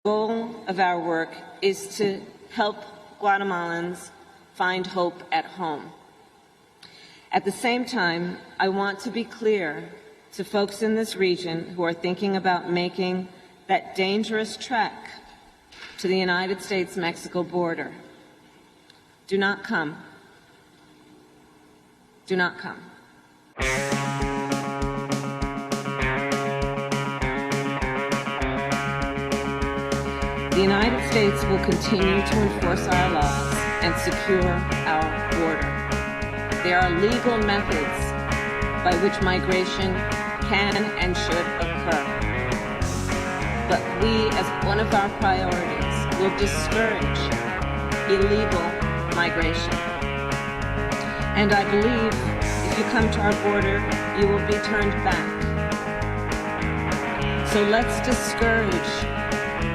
goal of our work is to help Guatemalans find hope at home. At the same time, I want to be clear to folks in this region who are thinking about making that dangerous trek to the United States-Mexico border. Do not come. Do not come. The United States will continue to enforce our laws and secure our border. There are legal methods by which migration can and should occur. But we, as one of our priorities, will discourage illegal migration. And I believe if you come to our border, you will be turned back. So let's discourage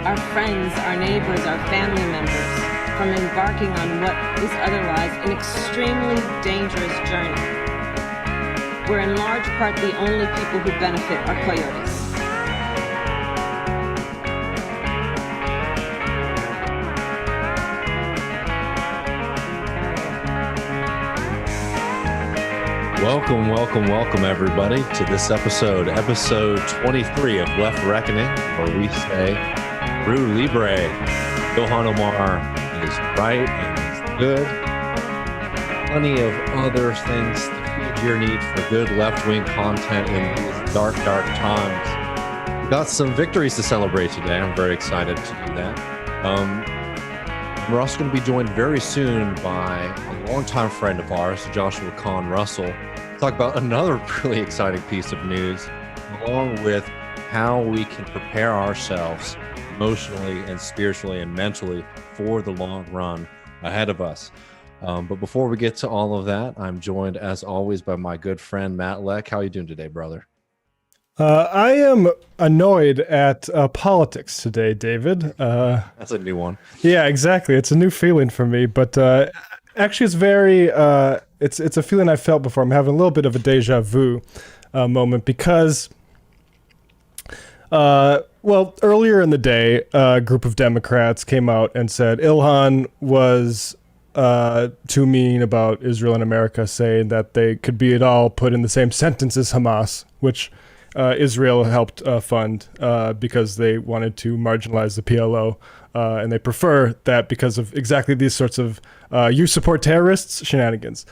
our friends, our neighbors, our family members from embarking on what is otherwise an extremely dangerous journey, where in large part the only people who benefit are coyotes. Welcome, welcome, welcome, everybody, to this episode 23 of Left Reckoning, where we say, Peru Libre. Ilhan Omar is right and is good. Plenty of other things to feed your need for good left-wing content in these dark, dark times. We got some victories to celebrate today. I'm very excited to do that. We're also going to be joined very soon by a longtime friend of ours, Joshua Kahn Russell, to talk about another really exciting piece of news, along with how we can prepare ourselves emotionally and spiritually and mentally for the long run ahead of us. But before we get to all of that, I'm joined as always by my good friend Matt Leck. How are you doing today, brother? I am annoyed at politics today, David. That's a new one. Yeah, exactly. It's a new feeling for me, but actually it's very, it's a feeling I felt before. I'm having a little bit of a deja vu moment because well, earlier in the day, a group of Democrats came out and said Ilhan was too mean about Israel and America, saying that they could be at all put in the same sentence as Hamas, which Israel helped fund because they wanted to marginalize the PLO, and they prefer that because of exactly these sorts of you support terrorists shenanigans.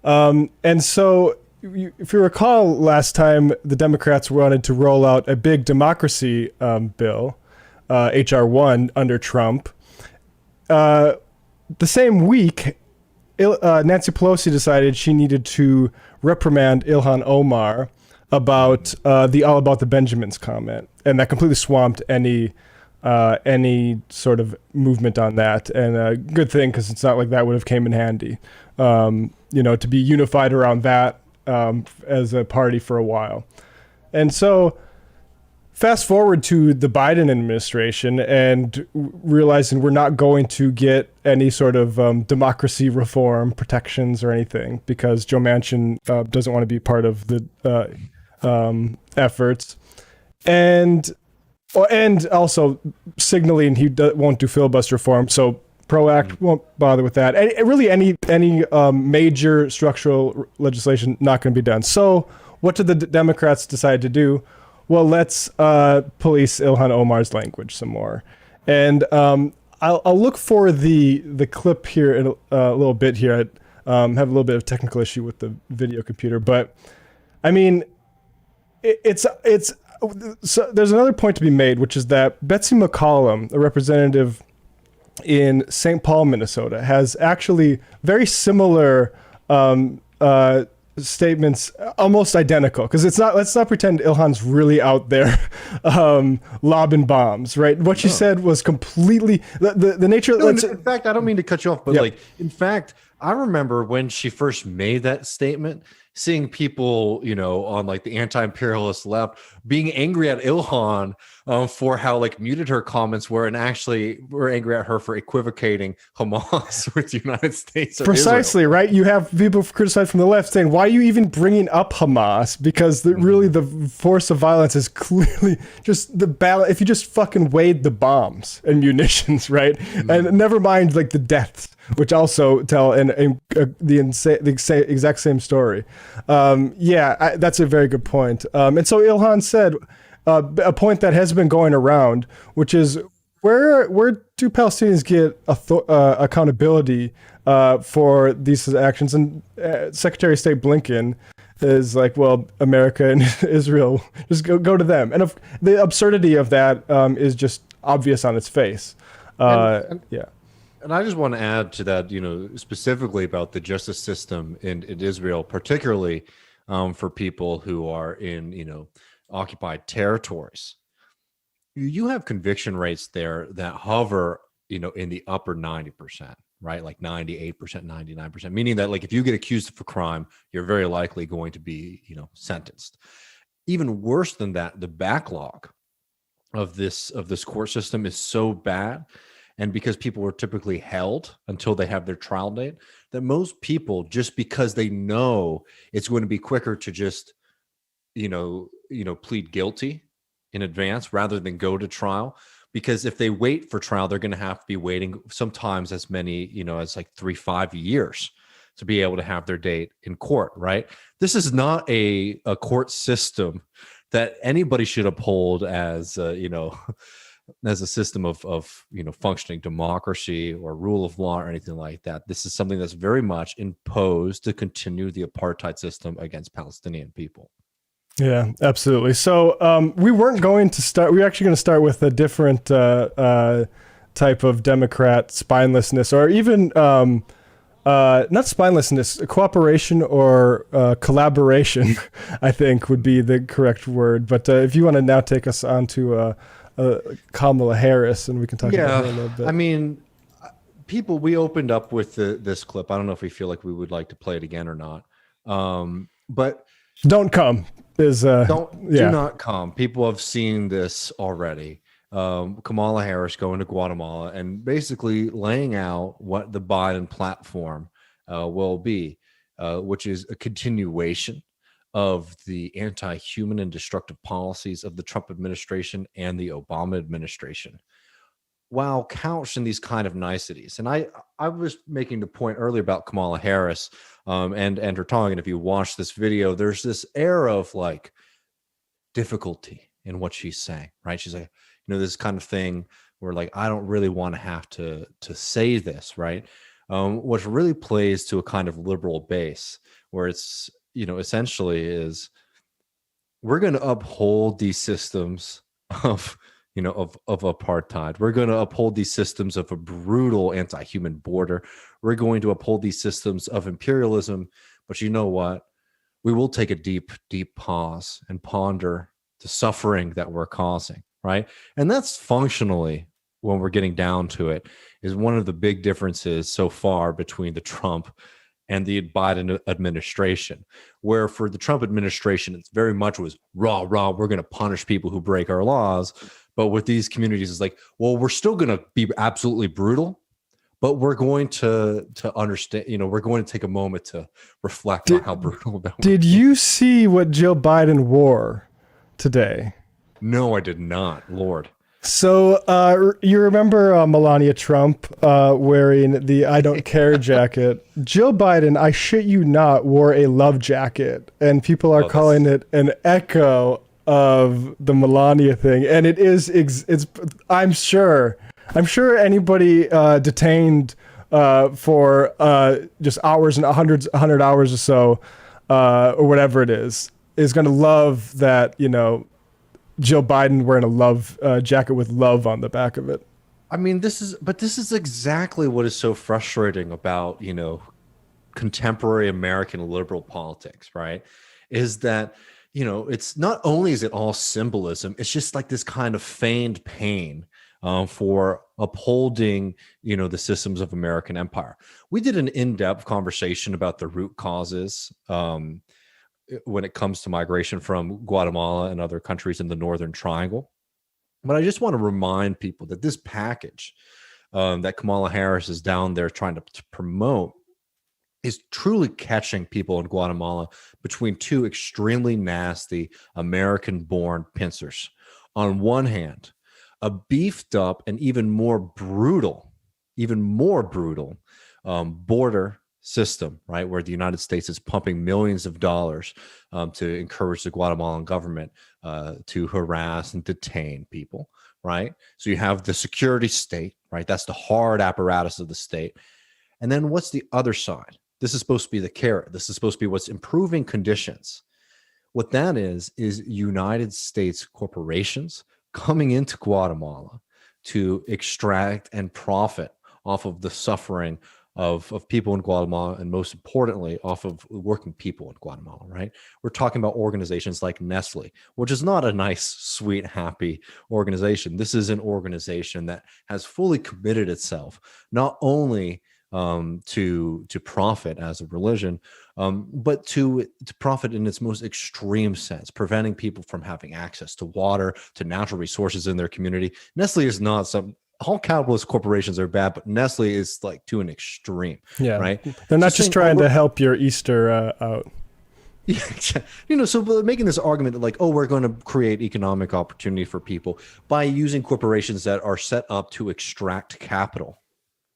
And so if you recall, last time the Democrats wanted to roll out a big democracy bill, H.R. 1, under Trump. The same week, Nancy Pelosi decided she needed to reprimand Ilhan Omar about the All About the Benjamins comment, and that completely swamped any sort of movement on that. And a good thing, because it's not like that would have came in handy, to be unified around that as a party for a while. And so fast forward to the Biden administration and realizing we're not going to get any sort of democracy reform protections or anything because Joe Manchin doesn't want to be part of the efforts. And also signaling he won't do filibuster reform. So PRO-Act won't bother with that. Really, any major structural legislation not going to be done. So what did the Democrats decide to do? Well, let's police Ilhan Omar's language some more. And I'll look for the clip here in a little bit here. I have a little bit of technical issue with the video computer, but I mean, so there's another point to be made, which is that Betsy McCollum, a representative in St. Paul, Minnesota, has actually very similar statements, almost identical. Because let's not pretend Ilhan's really out there lobbing bombs, right? What she said was completely the nature. No, in fact, I don't mean to cut you off, but Yep. in fact, I remember when she first made that statement, seeing people, on like the anti-imperialist left being angry at Ilhan for how like muted her comments were, and actually were angry at her for equivocating Hamas with the United States or Precisely, Israel. right? You have people criticized from the left saying, why are you even bringing up Hamas? Because really the force of violence is clearly just the battle. If you just fucking weighed the bombs and munitions, right? And never mind like the deaths, which also tell the exact same story. That's a very good point. And so Ilhan said a point that has been going around, which is where do Palestinians get accountability for these actions? And Secretary of State Blinken is like, well, America and Israel, just go to them. And the absurdity of that is just obvious on its face. And I just want to add to that, specifically about the justice system in Israel, particularly for people who are in, occupied territories. You have conviction rates there that hover, in the upper 90%, right? Like 98%, 99%, meaning that like if you get accused of a crime, you're very likely going to be, sentenced. Even worse than that, the backlog of this court system is so bad. And because people are typically held until they have their trial date, that most people, just because they know it's going to be quicker to just, plead guilty in advance rather than go to trial. Because if they wait for trial, they're going to have to be waiting sometimes as many, as like 3-5 years to be able to have their date in court, right? This is not a court system that anybody should uphold as, as a system of functioning democracy or rule of law or anything like that. This is something that's very much imposed to continue the apartheid system against Palestinian people. Yeah, absolutely. So we weren't going to start. We were actually going to start with a different type of Democrat spinelessness, or even not spinelessness, cooperation or collaboration, I think would be the correct word. But if you want to now take us on to Kamala Harris, and we can talk about her a little bit. I mean, we opened up with this clip. I don't know if we feel like we would like to play it again or not. But don't come. Do not come. People have seen this already. Kamala Harris going to Guatemala and basically laying out what the Biden platform will be, which is a continuation of the anti-human and destructive policies of the Trump administration and the Obama administration, while couched in these kind of niceties. And I was making the point earlier about Kamala Harris and her tongue. And if you watch this video, there's this air of like difficulty in what she's saying, right? She's like, this kind of thing where like, I don't really want to have to say this, right? Which really plays to a kind of liberal base where it's, essentially is we're going to uphold these systems of apartheid. We're going to uphold these systems of a brutal anti-human border. We're going to uphold these systems of imperialism. But you know what? We will take a deep, deep pause and ponder the suffering that we're causing, right? And that's functionally, when we're getting down to it, is one of the big differences so far between the Trump and the Biden administration, where for the Trump administration, it's very much was raw, we're going to punish people who break our laws. But with these communities, it's like, well, we're still going to be absolutely brutal, but we're going to understand, we're going to take a moment to reflect on how brutal that was. Did you see what Joe Biden wore today? No, I did not, Lord. So you remember Melania Trump wearing the I don't care jacket. Joe Biden, I shit you not, wore a love jacket. And people are calling it an echo of the Melania thing. And it is, I'm sure anybody detained for just hours and 100 hours or so, or whatever it is going to love that, Joe Biden wearing a love jacket with love on the back of it. I mean, this is exactly what is so frustrating about, contemporary American liberal politics, right? Is that, it's not only is it all symbolism, it's just like this kind of feigned pain for upholding, the systems of American empire. We did an in-depth conversation about the root causes when it comes to migration from Guatemala and other countries in the Northern Triangle. But I just want to remind people that this package that Kamala Harris is down there trying to promote is truly catching people in Guatemala between two extremely nasty American-born pincers. On one hand, a beefed up and even more brutal border system, right, where the United States is pumping millions of dollars to encourage the Guatemalan government to harass and detain people, right? So you have the security state, right? That's the hard apparatus of the state. And then what's the other side? This is supposed to be the carrot. This is supposed to be what's improving conditions. What that is United States corporations coming into Guatemala to extract and profit off of the suffering of people in Guatemala, and most importantly, off of working people in Guatemala, right? We're talking about organizations like Nestle, which is not a nice, sweet, happy organization. This is an organization that has fully committed itself not only to profit as a religion, but to profit in its most extreme sense, preventing people from having access to water, to natural resources in their community. Nestle is not some. All capitalist corporations are bad, but Nestle is like to an extreme. Yeah, right. They're not just trying to help your Easter out. Yeah, so making this argument that like, we're going to create economic opportunity for people by using corporations that are set up to extract capital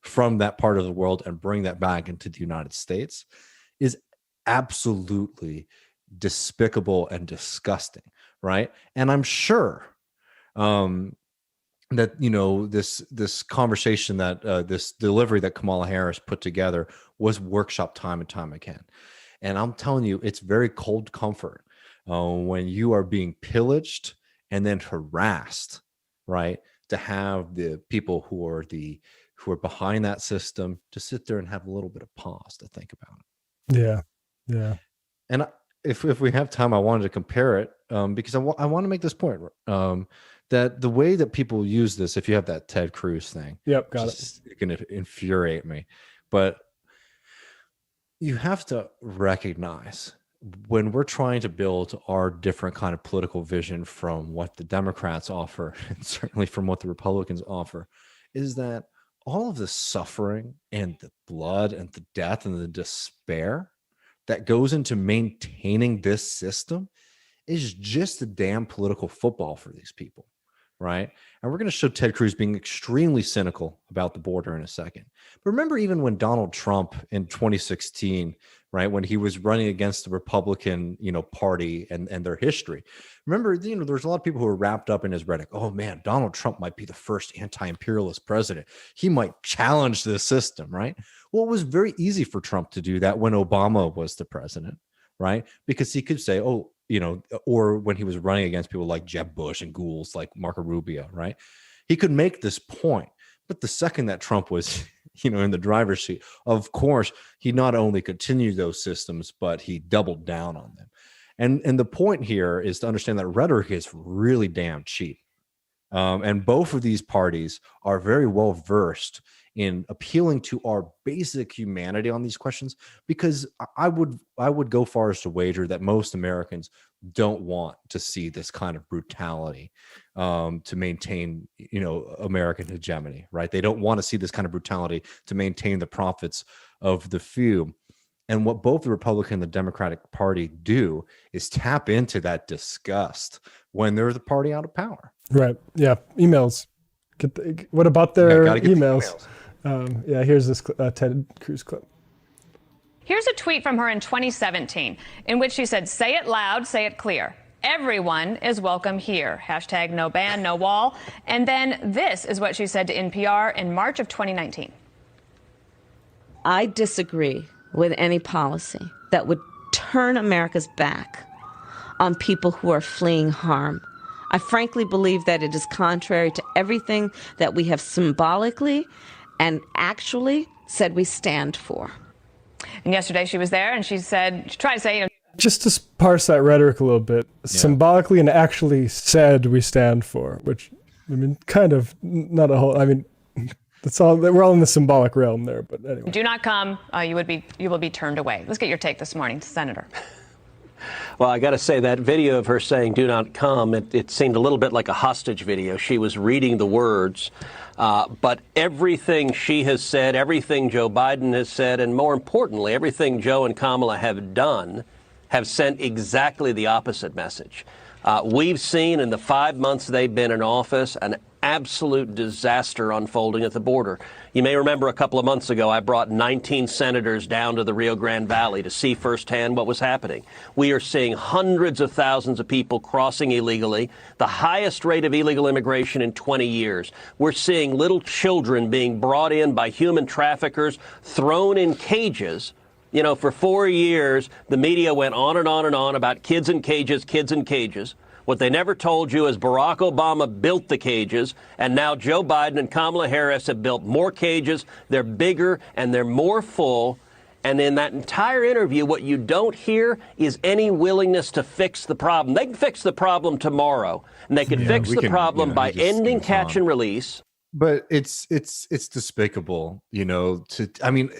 from that part of the world and bring that back into the United States is absolutely despicable and disgusting, right? And I'm sure that this conversation, that this delivery that Kamala Harris put together was workshop time and time again. And I'm telling you, it's very cold comfort when you are being pillaged and then harassed, right? To have the people who are behind that system to sit there and have a little bit of pause to think about it. Yeah. And if we have time, I wanted to compare it because I want to make this point. That the way that people use this, if you have that Ted Cruz thing, got it. It's going to infuriate me. But you have to recognize when we're trying to build our different kind of political vision from what the Democrats offer, and certainly from what the Republicans offer, is that all of the suffering and the blood and the death and the despair that goes into maintaining this system is just a damn political football for these people, right? And we're going to show Ted Cruz being extremely cynical about the border in a second. But remember, even when Donald Trump in 2016, right, when he was running against the Republican, party and their history, remember, there's a lot of people who were wrapped up in his rhetoric. Oh man, Donald Trump might be the first anti-imperialist president. He might challenge the system, right? Well, it was very easy for Trump to do that when Obama was the president, right? Because he could say, or when he was running against people like Jeb Bush and ghouls like Marco Rubio, right? He could make this point. But the second that Trump was, in the driver's seat, of course, he not only continued those systems, but he doubled down on them. And the point here is to understand that rhetoric is really damn cheap. And both of these parties are very well versed in appealing to our basic humanity on these questions, because I would go far as to wager that most Americans don't want to see this kind of brutality to maintain, American hegemony, right? They don't want to see this kind of brutality to maintain the profits of the few. And what both the Republican and the Democratic Party do is tap into that disgust when they're the party out of power. Right. Yeah. Emails. What about their emails? Here's this Ted Cruz clip. Here's a tweet from her in 2017 in which she said, "Say it loud, say it clear. Everyone is welcome here. Hashtag no ban, no wall." And then this is what she said to NPR in March of 2019. I disagree with any policy that would turn America's back on people who are fleeing harm. I frankly believe that it is contrary to everything that we have symbolically and actually said we stand for. And yesterday she was there and she tried to say, just to parse that rhetoric a little bit, symbolically and actually said we stand for, which, kind of not a whole, That's all. We're all in the symbolic realm there, but anyway. Do not come. You will be turned away. Let's get your take this morning, Senator. Well, I got to say that video of her saying "do not come," it seemed a little bit like a hostage video. She was reading the words, but everything she has said, everything Joe Biden has said, and more importantly, everything Joe and Kamala have done, have sent exactly the opposite message. We've seen in the 5 months they've been in office an absolute disaster unfolding at the border. You may remember a couple of months ago, I brought 19 senators down to the Rio Grande Valley to see firsthand what was happening. We are seeing hundreds of thousands of people crossing illegally, the highest rate of illegal immigration in 20 years. We're seeing little children being brought in by human traffickers, thrown in cages. You know, for 4 years, the media went on and on and on about kids in cages, kids in cages. What they never told you is Barack Obama built the cages, and now Joe Biden and Kamala Harris have built more cages. They're bigger and they're more full. And in that entire interview, what you don't hear is any willingness to fix the problem. They can fix the problem tomorrow, and they can fix the problem by ending catch and release. But it's despicable, the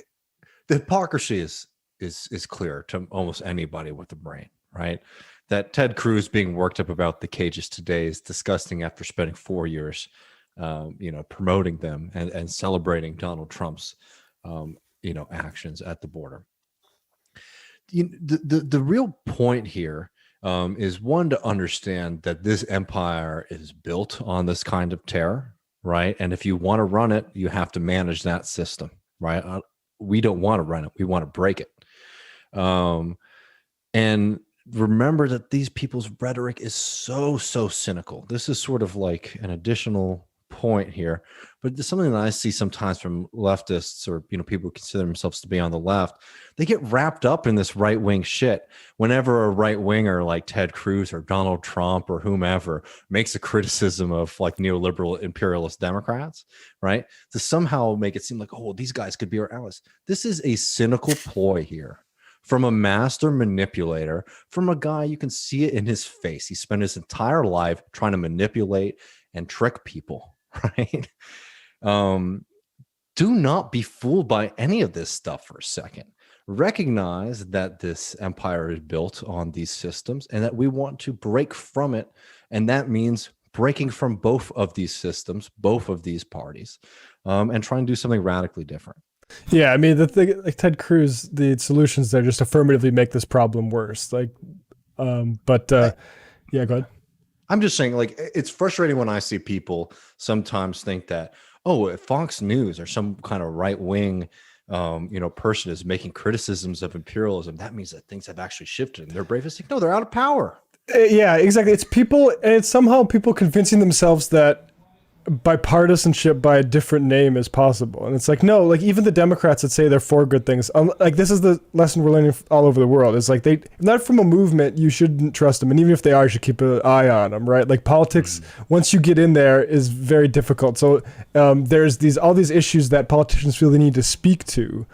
hypocrisy is clear to almost anybody with a brain, right? That Ted Cruz being worked up about the cages today is disgusting after spending 4 years, promoting them and celebrating Donald Trump's, actions at the border. The real point here is one to understand that this empire is built on this kind of terror, right? And if you want to run it, you have to manage that system, right? We don't want to run it. We want to break it. And remember that these people's rhetoric is so cynical. This is sort of like an additional point here, but there's something that I see sometimes from leftists or people who consider themselves to be on the left. They get wrapped up in this right-wing shit whenever a right-winger like Ted Cruz or Donald Trump or whomever makes a criticism of like neoliberal imperialist Democrats, right? To somehow make it seem like, oh, these guys could be our allies. This is a cynical ploy here from a master manipulator, from a guy, you can see it in his face. He spent his entire life trying to manipulate and trick people, right? Do not be fooled by any of this stuff for a second. Recognize that this empire is built on these systems and that we want to break from it. And that means breaking from both of these systems, both of these parties, and try and do something radically different. Yeah, I mean, the thing, like Ted Cruz, the solutions there just affirmatively make this problem worse. Like, yeah, go ahead. I'm just saying, like, it's frustrating when I see people sometimes think that, oh, if Fox News or some kind of right-wing, person is making criticisms of imperialism, that means that things have actually shifted and they're brave. It's like, no, they're out of power. Yeah, exactly. It's people, and it's somehow people convincing themselves that bipartisanship by a different name is possible. And it's like, no, like even the Democrats that say they're for good things, like this is the lesson we're learning all over the world. It's like not from a movement, you shouldn't trust them. And even if they are, you should keep an eye on them, right? Like politics, once you get in there, is very difficult. So there's all these issues that politicians feel they need to speak to.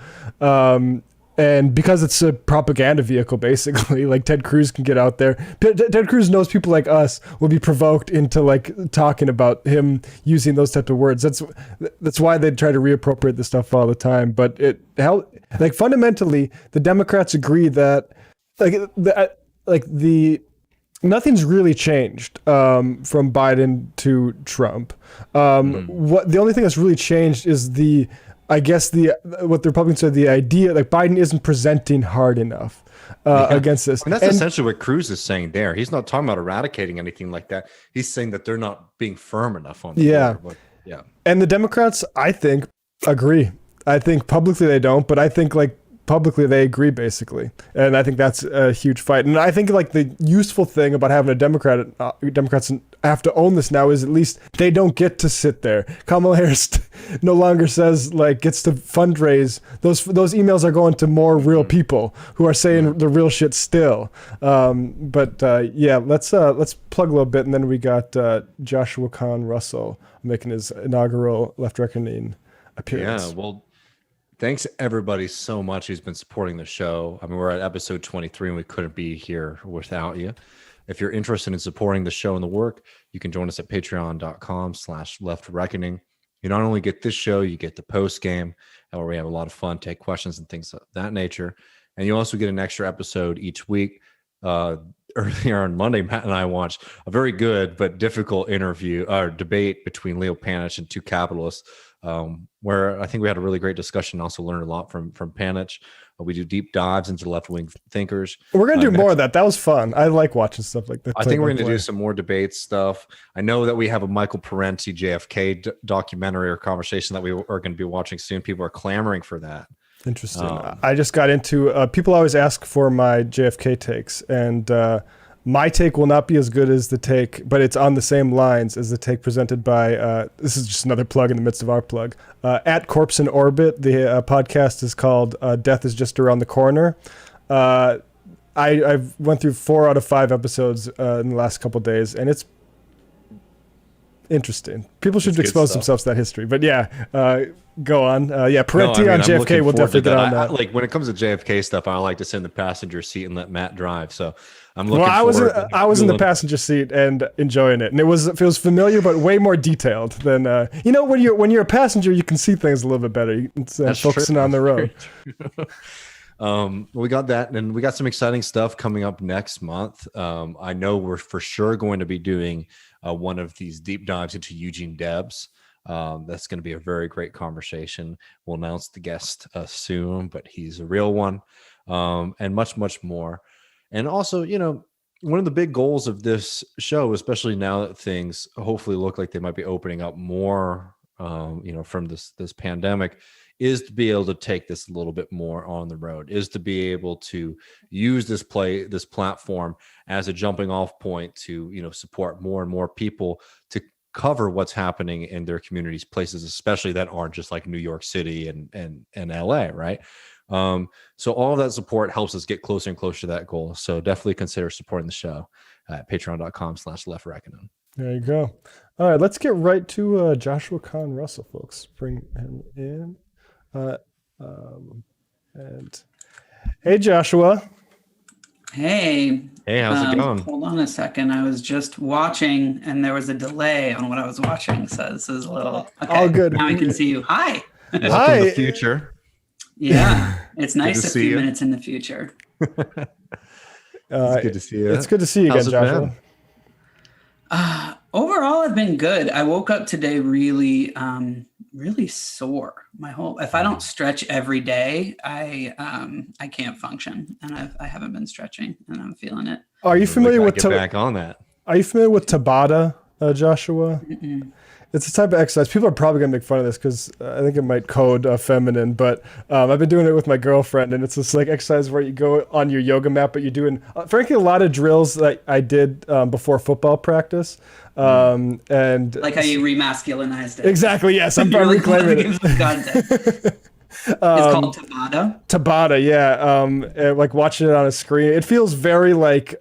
And because it's a propaganda vehicle, basically, like Ted Cruz can get out there. Ted Cruz knows people like us will be provoked into like talking about him using those types of words. That's why they try to reappropriate this stuff all the time. But fundamentally, the Democrats agree that nothing's really changed from Biden to Trump. What the only thing that's really changed is what the Republicans said, the idea like Biden isn't presenting hard enough against this. And that's essentially what Cruz is saying there. He's not talking about eradicating anything like that. He's saying that they're not being firm enough on the border. But, yeah. And the Democrats, I think, agree. I think publicly they don't, but I think like publicly they agree basically. And I think that's a huge fight. And I think like the useful thing about having a Democrats have to own this now is at least they don't get to sit there. Kamala Harris no longer says like gets to fundraise. Those emails are going to more real people who are saying the real shit still. Let's plug a little bit, and then we got Joshua Kahn Russell making his inaugural Left Reckoning appearance. Yeah, well, thanks everybody so much who's been supporting the show. I mean, we're at episode 23 and we couldn't be here without you. If you're interested in supporting the show and the work, you can join us at patreon.com/leftreckoning. You not only get this show, you get the post game where we have a lot of fun, take questions and things of that nature. And you also get an extra episode each week. Earlier on Monday, Matt and I watched a very good but difficult interview or debate between Leo Panich and two capitalists, where I think we had a really great discussion. Also learned a lot from Panich. We do deep dives into left-wing thinkers. We're going to do more of that. That was fun. I like watching stuff like that. I think we're going to do some more debate stuff. I know that we have a Michael Parenti JFK documentary or conversation that we are going to be watching soon. People are clamoring for that. Interesting. I just got into people always ask for my JFK takes, and my take will not be as good as the take, but it's on the same lines as the take presented by this is just another plug in the midst of our plug at Corpse in Orbit. The podcast is called Death is Just Around the Corner. I've went through 4 out of 5 episodes in the last couple of days, and it's interesting. People should expose themselves to that history. But yeah, go on. Parenti on JFK will definitely get on that. Like when it comes to JFK stuff, I like to sit in the passenger seat and let Matt drive. So I'm looking. Well, I was in the passenger seat and enjoying it, and it feels familiar, but way more detailed than when you're a passenger, you can see things a little bit better. It's focusing on the road. We got that, and we got some exciting stuff coming up next month. I know we're for sure going to be doing one of these deep dives into Eugene Debs. That's going to be a very great conversation. We'll announce the guest soon, but he's a real one, and much, much more. And also, one of the big goals of this show, especially now that things hopefully look like they might be opening up more, from this pandemic, is to be able to take this a little bit more on the road, is to be able to use this platform as a jumping off point to, support more and more people to cover what's happening in their communities, places, especially that aren't just like New York City and LA, right? So all of that support helps us get closer and closer to that goal. So definitely consider supporting the show at patreon.com/leftreckoning. There you go. All right, let's get right to Joshua Kahn Russell, folks. Bring him in. And hey, Joshua. Hey, how's it going? Hold on a second. I was just watching, and there was a delay on what I was watching, so this is a little okay. All good. Now I can see you. Hi. Welcome Hi. to the future. Yeah, it's nice a few you. minutes in the future. It's good to see you. It's good to see you again, How's it Joshua. been? Overall, I've been good. I woke up today really sore. If I don't stretch every day, I can't function, and I haven't been stretching, and I'm feeling it. Are you familiar with back on that? Are you familiar with Tabata, Joshua? Mm-mm. It's a type of exercise. People are probably gonna make fun of this because I think it might code feminine, but I've been doing it with my girlfriend, and it's this like exercise where you go on your yoga mat, but you're doing frankly a lot of drills that I did before football practice, and Like how you remasculinized it. exactly. Yes, I'm reclaiming it. It's called Tabata. Tabata, yeah. And, like watching it on a screen, it feels very like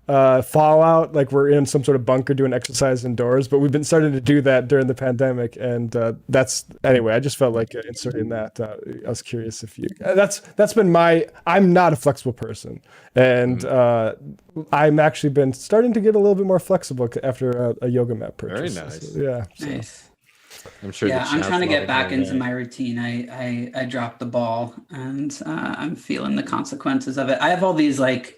Fallout, like we're in some sort of bunker doing exercise indoors. But we've been starting to do that during the pandemic, and that's anyway. I just felt like inserting that. I was curious if you. That's been my. I'm not a flexible person, and I'm actually been starting to get a little bit more flexible after a yoga mat purchase. Very nice. So, yeah. Nice. I'm sure. Yeah, I'm trying to get back into my routine. I dropped the ball, and I'm feeling the consequences of it. I have all these like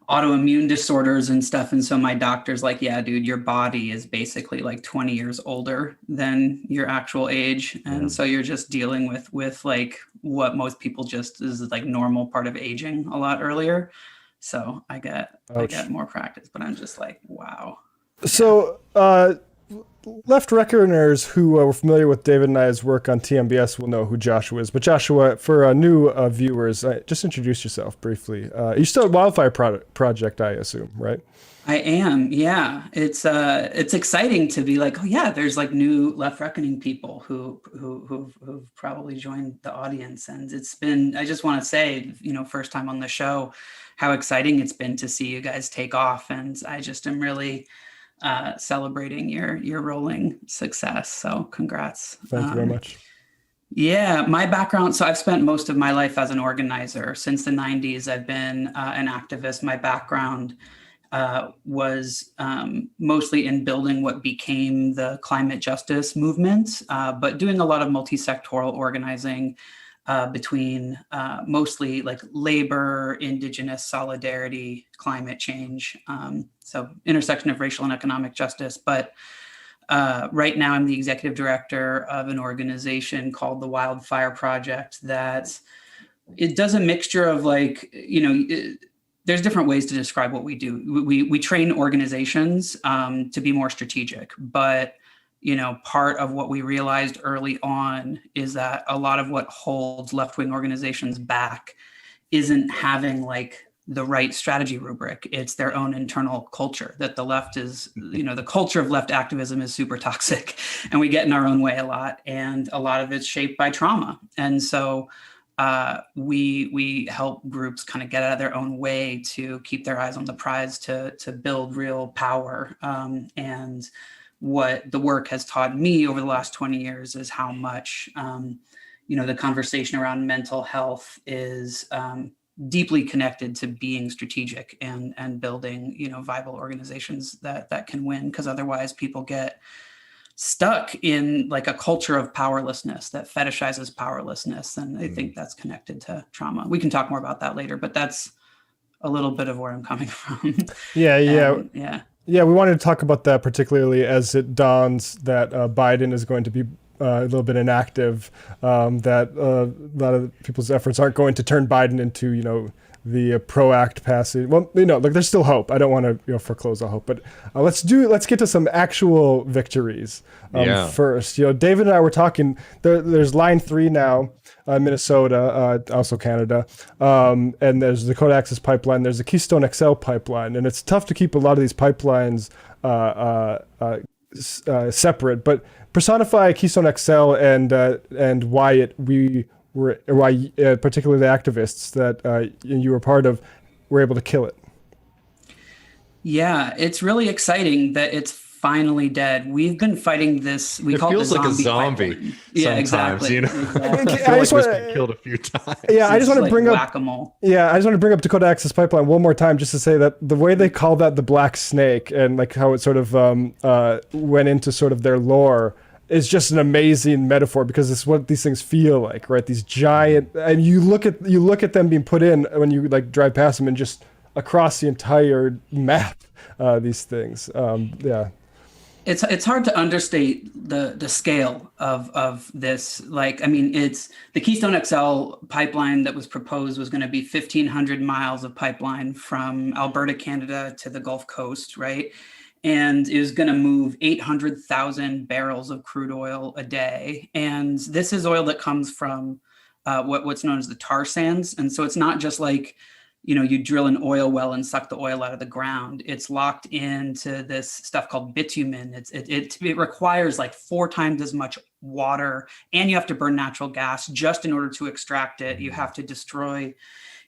autoimmune disorders and stuff, and so my doctor's like, yeah, dude, your body is basically like 20 years older than your actual age, and so you're just dealing with like what most people just is like normal part of aging a lot earlier. So I get more practice, but I'm just like, wow. So left reckoners who are familiar with David and I's work on TMBS will know who Joshua is. But Joshua, for new viewers, just introduce yourself briefly. You're still at Wildfire Project, I assume, right? I am, yeah. It's exciting to be like, oh yeah, there's like new left reckoning people who've probably joined the audience, and it's been. I just want to say, first time on the show, how exciting it's been to see you guys take off, and I just am really celebrating your rolling success. So congrats. Thank you very much. Yeah, my background. So I've spent most of my life as an organizer. Since the 90s, I've been an activist. My background was mostly in building what became the climate justice movement, but doing a lot of multi-sectoral organizing between mostly like labor, indigenous solidarity, climate change. So intersection of racial and economic justice. But right now I'm the executive director of an organization called the Wildfire Project that it does a mixture of like, there's different ways to describe what we do. We train organizations to be more strategic, but part of what we realized early on is that a lot of what holds left-wing organizations back isn't having like the right strategy rubric. It's their own internal culture, that the left is, the culture of left activism is super toxic, and we get in our own way a lot. And a lot of it's shaped by trauma. And so we help groups kind of get out of their own way to keep their eyes on the prize, to build real power. And what the work has taught me over the last 20 years is how much, the conversation around mental health is deeply connected to being strategic and building, viable organizations that can win, because otherwise people get stuck in like a culture of powerlessness that fetishizes powerlessness. And I think that's connected to trauma. We can talk more about that later, but that's a little bit of where I'm coming from. Yeah, we wanted to talk about that, particularly as it dawns that Biden is going to be a little bit inactive, that a lot of people's efforts aren't going to turn Biden into, the pro-act passage. Well, look, there's still hope. I don't want to foreclose all hope, but let's get to some actual victories first. David and I were talking. There's Line 3 now, Minnesota, also Canada, and there's the Dakota Access Pipeline. There's the KeystoneXL pipeline, and it's tough to keep a lot of these pipelines separate. But personify KeystoneXL and why particularly the activists that you were part of were able to kill it. Yeah, it's really exciting that it's finally dead. We've been fighting this. We call it the like a zombie. Pipeline. Yeah, exactly. Exactly. I just want to killed a few times. Yeah, I just want to bring up whack-a-mole. Yeah, I just want to bring up Dakota Access Pipeline one more time, just to say that the way they call that the Black Snake, and like how it sort of went into sort of their lore, is just an amazing metaphor, because it's what these things feel like, right? These giant, and you look at them being put in when you like drive past them, and just across the entire map, these things. It's hard to understate the scale of this. It's the Keystone XL pipeline that was proposed was going to be 1,500 miles of pipeline from Alberta, Canada to the Gulf Coast, right? And it was going to move 800,000 barrels of crude oil a day. And this is oil that comes from what's known as the tar sands. And so it's not just like, you drill an oil well and suck the oil out of the ground. It's locked into this stuff called bitumen. It requires like 4 times as much water, and you have to burn natural gas just in order to extract it. You have to destroy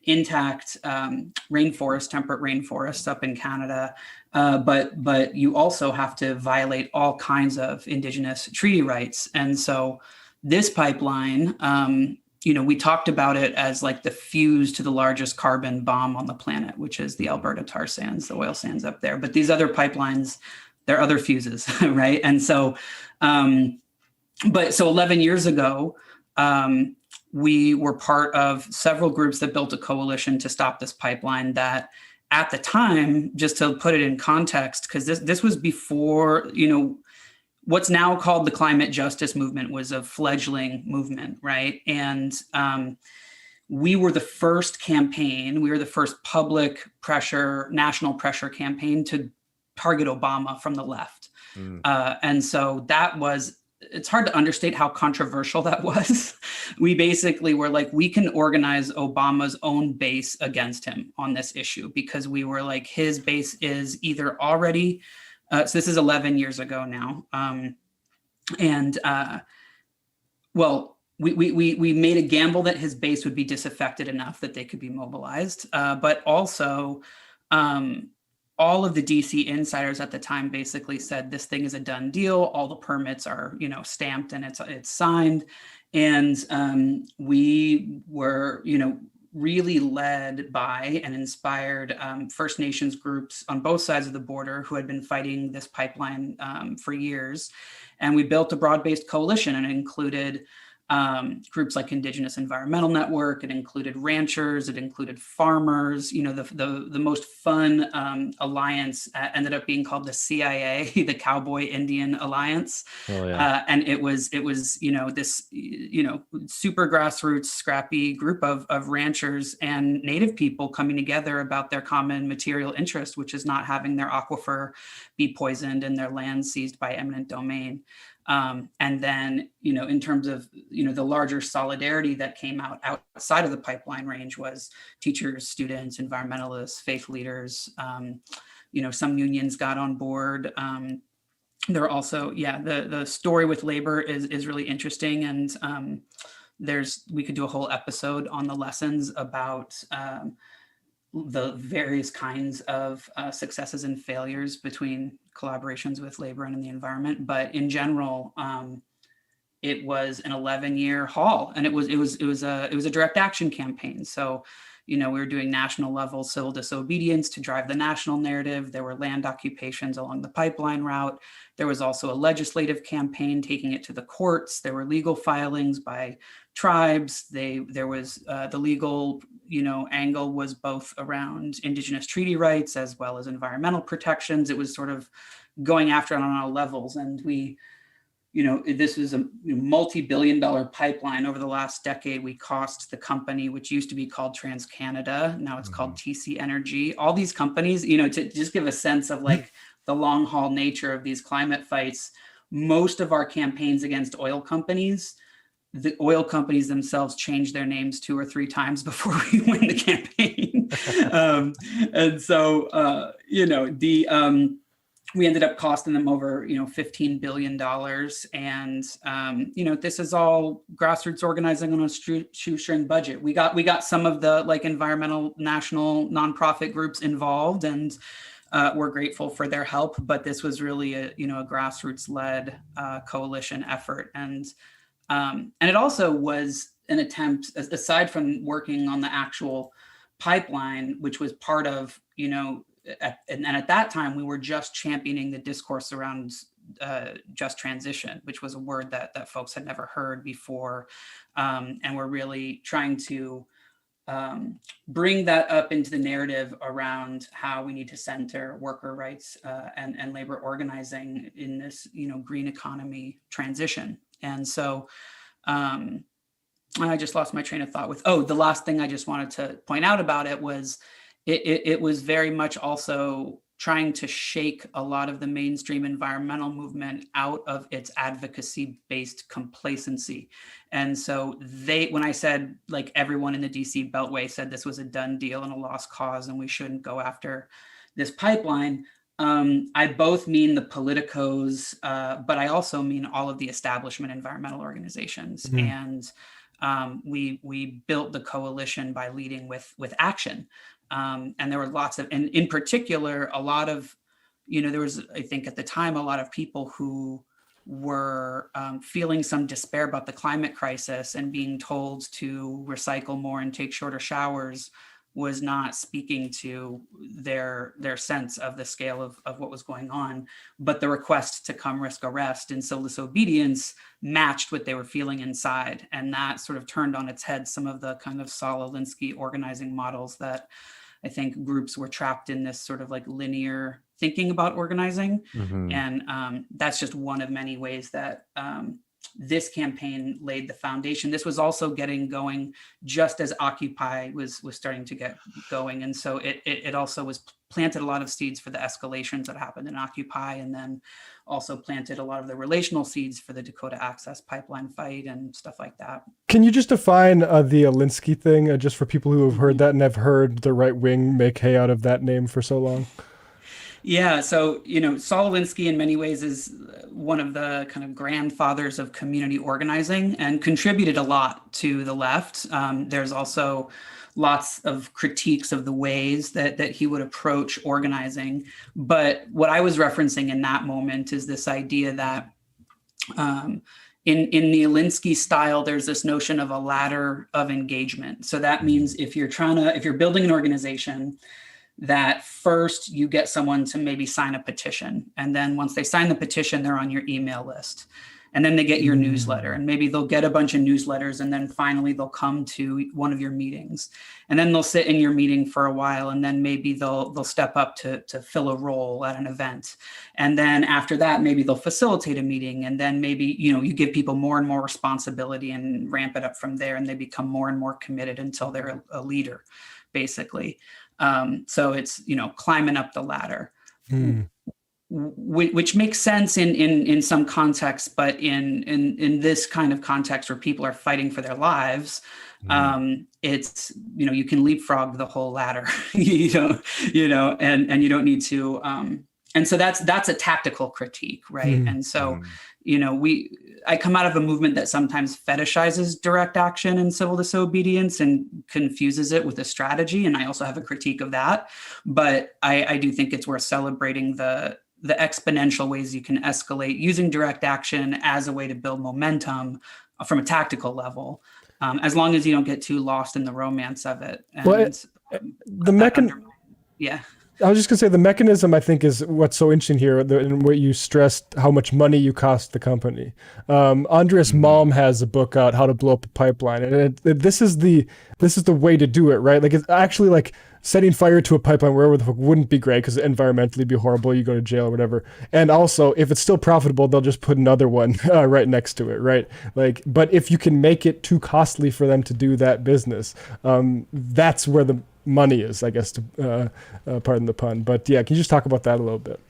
intact rainforest, temperate rainforests up in Canada. But you also have to violate all kinds of indigenous treaty rights. And so this pipeline, we talked about it as like the fuse to the largest carbon bomb on the planet, which is the Alberta tar sands, the oil sands up there. But these other pipelines, they're other fuses, right? And so, so 11 years ago, we were part of several groups that built a coalition to stop this pipeline that at the time, just to put it in context, because this was before, what's now called the climate justice movement was a fledgling movement, right? And we were the first campaign, we were the first public pressure, national pressure campaign to target Obama from the left. And so it's hard to understate how controversial that was. We basically were like, we can organize Obama's own base against him on this issue, because we were like, his base is either already, so this is 11 years ago now. We made a gamble that his base would be disaffected enough that they could be mobilized. But also, all of the DC insiders at the time basically said this thing is a done deal. All the permits are, stamped and it's signed. And we were, really led by and inspired First Nations groups on both sides of the border who had been fighting this pipeline for years. And we built a broad-based coalition, and it included groups like Indigenous Environmental Network. It included ranchers. It included farmers. You know, the most fun alliance ended up being called the CIA, the Cowboy Indian Alliance. Oh, yeah. And it was you know, this super grassroots, scrappy group of ranchers and Native people coming together about their common material interest, which is not having their aquifer be poisoned and their land seized by eminent domain. And then, you know, in terms of, you know, the larger solidarity that came outside of the pipeline range was teachers, students, environmentalists, faith leaders. You know, some unions got on board. There are also, the story with labor is really interesting. And we could do a whole episode on the lessons about the various kinds of successes and failures between collaborations with labor and in the environment. But in general, it was an 11-year haul, and it was a direct action campaign. So, you know, we were doing national level civil disobedience to drive the national narrative. There were land occupations along the pipeline route. There was also a legislative campaign taking it to the courts. There were legal filings by tribes. There was the legal, you know, angle was both around Indigenous treaty rights as well as environmental protections. It was sort of going after it on all levels. And we, you know, this was a multi-billion-dollar pipeline. Over the last decade, we cost the company, which used to be called TransCanada, now it's called TC Energy. All these companies, you know, to just give a sense of like the long haul nature of these climate fights, most of our campaigns against oil companies, the oil companies themselves change their names 2 or 3 times before we win the campaign. And so, you know, we ended up costing them over, you know, $15 billion. And, you know, this is all grassroots organizing on a shoestring budget. We got some of the like environmental national nonprofit groups involved, and we're grateful for their help. But this was really a grassroots led coalition effort. And it also was an attempt, aside from working on the actual pipeline, which was part of, you know, and at that time, we were just championing the discourse around just transition, which was a word that folks had never heard before. And we're really trying to bring that up into the narrative around how we need to center worker rights and labor organizing in this, you know, green economy transition. And so I just lost my train of thought with, the last thing I just wanted to point out about it was it was very much also trying to shake a lot of the mainstream environmental movement out of its advocacy-based complacency. And so when I said, like, everyone in the DC Beltway said this was a done deal and a lost cause and we shouldn't go after this pipeline, I both mean the politicos, but I also mean all of the establishment environmental organizations. And we built the coalition by leading with action. And there were lots of, and in particular, a lot of, you know, there was, I think at the time, a lot of people who were feeling some despair about the climate crisis, and being told to recycle more and take shorter showers was not speaking to their sense of the scale of what was going on. But the request to come risk arrest and civil disobedience matched what they were feeling inside. And that sort of turned on its head some of the kind of Saul Alinsky organizing models that I think groups were trapped in, this sort of like linear thinking about organizing. And that's just one of many ways that this campaign laid the foundation. This was also getting going just as Occupy was starting to get going. And so it also was planted a lot of seeds for the escalations that happened in Occupy, and then also planted a lot of the relational seeds for the Dakota Access Pipeline fight and stuff like that. Can you just define the Alinsky thing, just for people who have heard that and have heard the right wing make hay out of that name for so long? Yeah, so, you know, Saul Alinsky in many ways is one of the kind of grandfathers of community organizing and contributed a lot to the left. There's also lots of critiques of the ways that he would approach organizing. But what I was referencing in that moment is this idea that in the Alinsky style, there's this notion of a ladder of engagement. So that means if you're building an organization, that first you get someone to maybe sign a petition. And then once they sign the petition, they're on your email list. And then they get your newsletter, and maybe they'll get a bunch of newsletters, and then finally they'll come to one of your meetings. And then they'll sit in your meeting for a while, and then maybe they'll step up to fill a role at an event. And then after that, maybe they'll facilitate a meeting, and then maybe, you give people more and more responsibility and ramp it up from there, and they become more and more committed until they're a leader, basically. So it's, climbing up the ladder. Which makes sense in some contexts, but in this kind of context where people are fighting for their lives, it's, you can leapfrog the whole ladder, and you don't need to. And so that's a tactical critique, right? And so, I come out of a movement that sometimes fetishizes direct action and civil disobedience and confuses it with a strategy. And I also have a critique of that, but I do think it's worth celebrating the exponential ways you can escalate using direct action as a way to build momentum from a tactical level, as long as you don't get too lost in the romance of it. And yeah. I was just going to say the mechanism, I think, is what's so interesting here, and what you stressed, how much money you cost the company. Andreas Malm has a book out, How to Blow Up a Pipeline, and this is the way to do it, right? Like, it's actually like setting fire to a pipeline wherever the fuck wouldn't be great because environmentally it'd be horrible. You go to jail or whatever. And also, if it's still profitable, they'll just put another one right next to it, right? Like, but if you can make it too costly for them to do that business, that's where the money is, I guess, to pardon the pun. But yeah, can you just talk about that a little bit?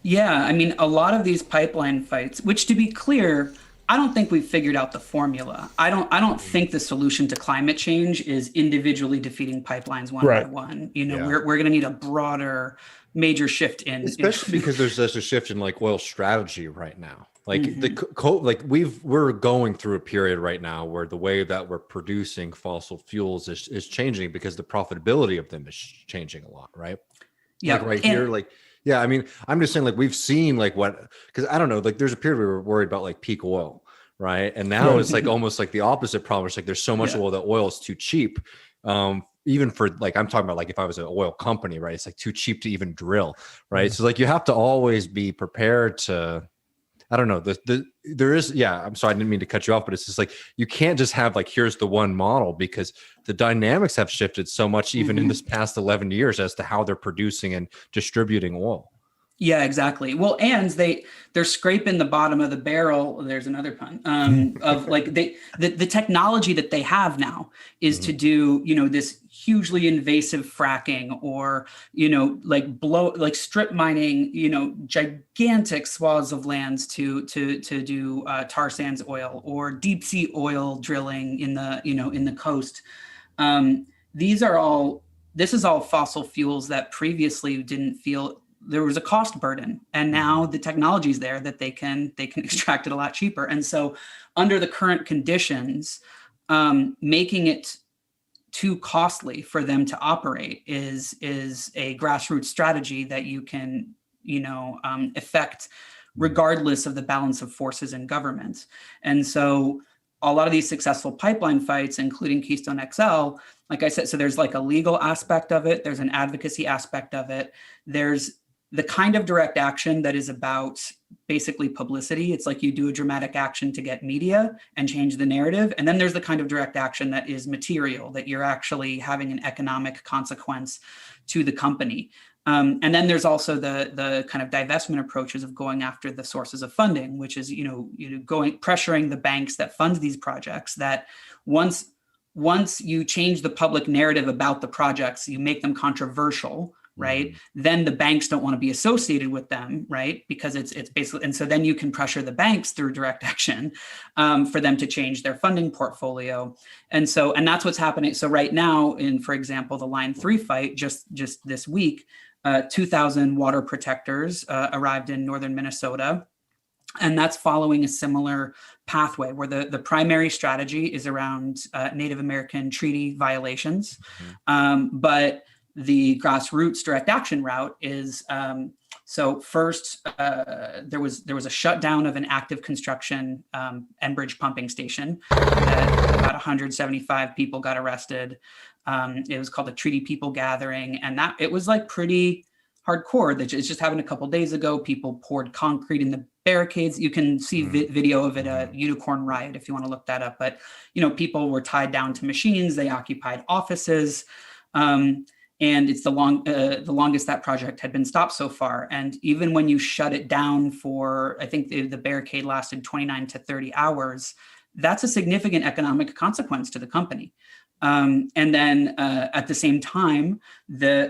Yeah, I mean, a lot of these pipeline fights, which, to be clear, I don't think we've figured out the formula. I don't think the solution to climate change is individually defeating pipelines one by one. We're going to need a broader, major shift in, especially because there's such a shift in like oil strategy right now. Like we're going through a period right now where the way that we're producing fossil fuels is changing because the profitability of them is changing a lot, right? Yeah, like here, yeah, I mean, I'm just saying, like, we've seen because I don't know, like, there's a period we were worried about like peak oil, right? And now it's like almost like the opposite problem. It's like there's so much oil that oil is too cheap. Even for like, I'm talking about like if I was an oil company, right? It's like too cheap to even drill, right? So like you have to always be prepared to, I don't know, there is, I'm sorry, I didn't mean to cut you off, but it's just like, you can't just have like, here's the one model, because the dynamics have shifted so much even in this past 11 years as to how they're producing and distributing oil. Yeah, exactly. Well, and they're scraping the bottom of the barrel. There's another pun of like the technology that they have now is to do, this hugely invasive fracking or, like strip mining, gigantic swaths of lands to do tar sands oil or deep sea oil drilling in the coast. This is all fossil fuels that previously didn't feel there was a cost burden, and now the technology is there that they can extract it a lot cheaper. And so under the current conditions, making it too costly for them to operate is a grassroots strategy that you can, affect regardless of the balance of forces in government. And so a lot of these successful pipeline fights, including KeystoneXL, like I said, so there's like a legal aspect of it. There's an advocacy aspect of it. There's the kind of direct action that is about basically publicity. It's like you do a dramatic action to get media and change the narrative. And then there's the kind of direct action that is material, that you're actually having an economic consequence to the company. And then there's also the kind of divestment approaches of going after the sources of funding, which is, pressuring the banks that fund these projects, that once you change the public narrative about the projects, you make them controversial, right? Then the banks don't want to be associated with them, right? Because it's basically, and so then you can pressure the banks through direct action for them to change their funding portfolio. And that's what's happening. So right now, for example, the Line 3 fight, just this week, 2,000 water protectors arrived in northern Minnesota. And that's following a similar pathway where the primary strategy is around Native American treaty violations. But the grassroots direct action route is So first, there was a shutdown of an active construction Enbridge pumping station that about 175 people got arrested. It was called a Treaty People Gathering, and that it was like pretty hardcore. That it's just happened a couple of days ago. People poured concrete in the barricades. You can see video of it, a unicorn riot, if you want to look that up. But people were tied down to machines. They occupied offices. And it's the longest that project had been stopped so far. And even when you shut it down for, I think the barricade lasted 29 to 30 hours, that's a significant economic consequence to the company. And then at the same time, there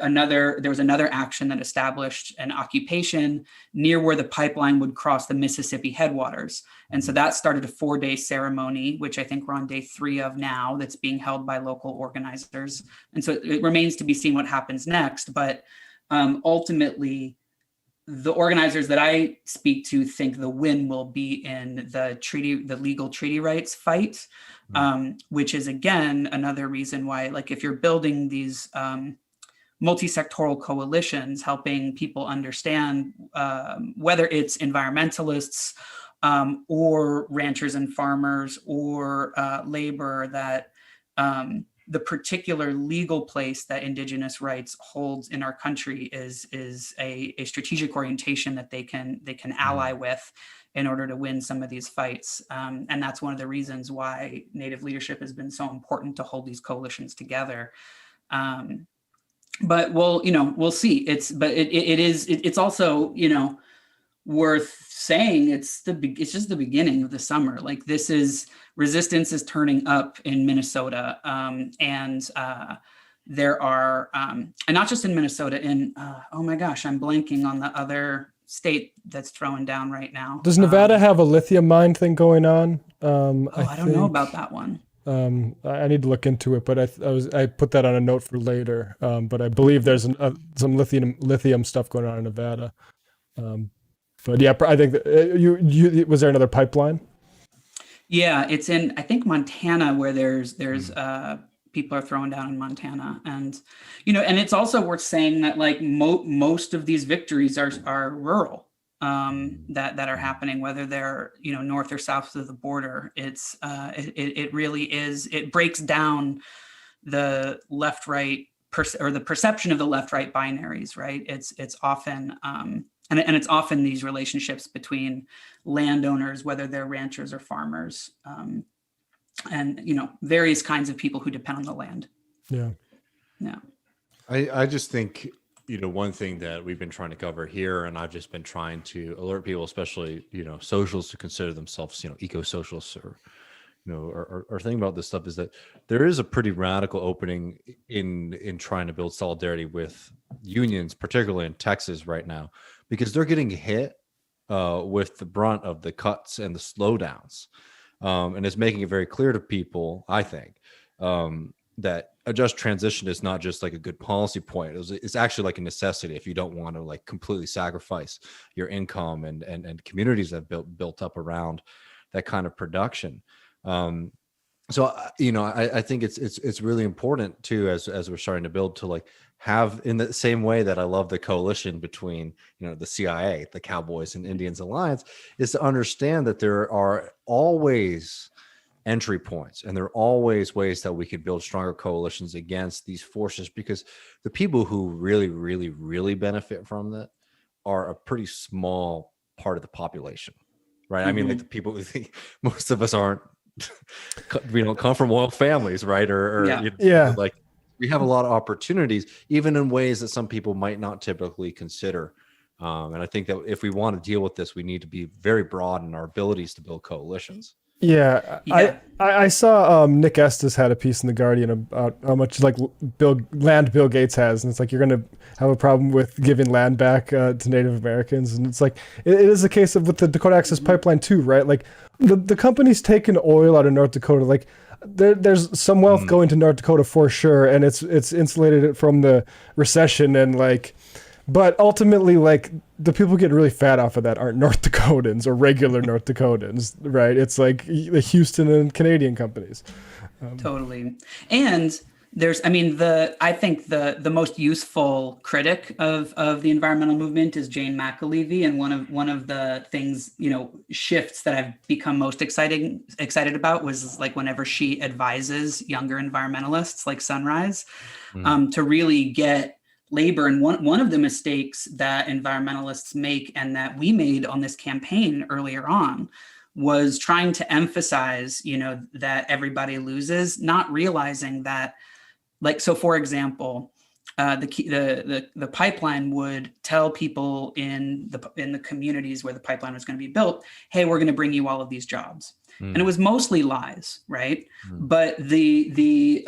was another action that established an occupation near where the pipeline would cross the Mississippi headwaters. And so that started a 4-day ceremony, which I think we're on day 3 of now, that's being held by local organizers. And so it remains to be seen what happens next. But ultimately, the organizers that I speak to think the win will be in the legal treaty rights fight. Which is, again, another reason why, like, if you're building these multi-sectoral coalitions, helping people understand whether it's environmentalists or ranchers and farmers or labor, that the particular legal place that Indigenous rights holds in our country is a strategic orientation that they can ally with in order to win some of these fights. And that's one of the reasons why Native leadership has been so important to hold these coalitions together. But we'll see. It's also, worth saying it's just the beginning of the summer. Like, resistance is turning up in Minnesota. And there are, and not just in Minnesota, oh my gosh, I'm blanking on the other state that's throwing down right now. Does Nevada have a lithium mine thing going on? I don't know about that one. I need to look into it, but I put that on a note for later. But I believe there's some lithium stuff going on in Nevada. But yeah, I think that, was there another pipeline? Yeah, it's in, I think, Montana, where there's people are throwing down in Montana. And, and it's also worth saying that, like, most of these victories are rural, that are happening, whether they're, north or south of the border. It really is, it breaks down the left-right or the perception of the left-right binaries, right? It's often, and it's often these relationships between landowners, whether they're ranchers or farmers, and various kinds of people who depend on the land. Yeah. I just think one thing that we've been trying to cover here, and I've just been trying to alert people, especially socials, to consider themselves eco-socialists or thinking about this stuff, is that there is a pretty radical opening in trying to build solidarity with unions, particularly in Texas right now, because they're getting hit with the brunt of the cuts and the slowdowns. And it's making it very clear to people, I think, that a just transition is not just like a good policy point. It's actually like a necessity if you don't want to like completely sacrifice your income and communities that have built up around that kind of production. So I think it's really important too, as we're starting to build, to like have, in the same way that I love the coalition between the CIA, the Cowboys and Indians Alliance, is to understand that there are always entry points and there are always ways that we could build stronger coalitions against these forces, because the people who really, really, really benefit from that are a pretty small part of the population, right? Mm-hmm. I mean, like, the people who think most of us aren't, we don't come from royal families, right? Like, we have a lot of opportunities, even in ways that some people might not typically consider. And I think that if we want to deal with this, we need to be very broad in our abilities to build coalitions. Yeah. I saw Nick Estes had a piece in The Guardian about how much like land Bill Gates has, and it's like, you're going to have a problem with giving land back to Native Americans, and it's like it is the case with the Dakota Access Pipeline too, right? Like the company's taking oil out of North Dakota, like there's some wealth going to North Dakota for sure, and it's insulated it from the recession, and like, but ultimately, like, the people getting really fat off of that aren't North Dakotans or regular North Dakotans, right? It's like the Houston and Canadian companies. Totally. And I think the most useful critic of the environmental movement is Jane McAlevey, and one of the things, shifts that I've become most excited about was like whenever she advises younger environmentalists like Sunrise, to really get labor. And one of the mistakes that environmentalists make, and that we made on this campaign earlier on, was trying to emphasize, that everybody loses, not realizing that, like, so for example, the pipeline would tell people in the communities where the pipeline was going to be built, hey, we're going to bring you all of these jobs. And it was mostly lies, right? But the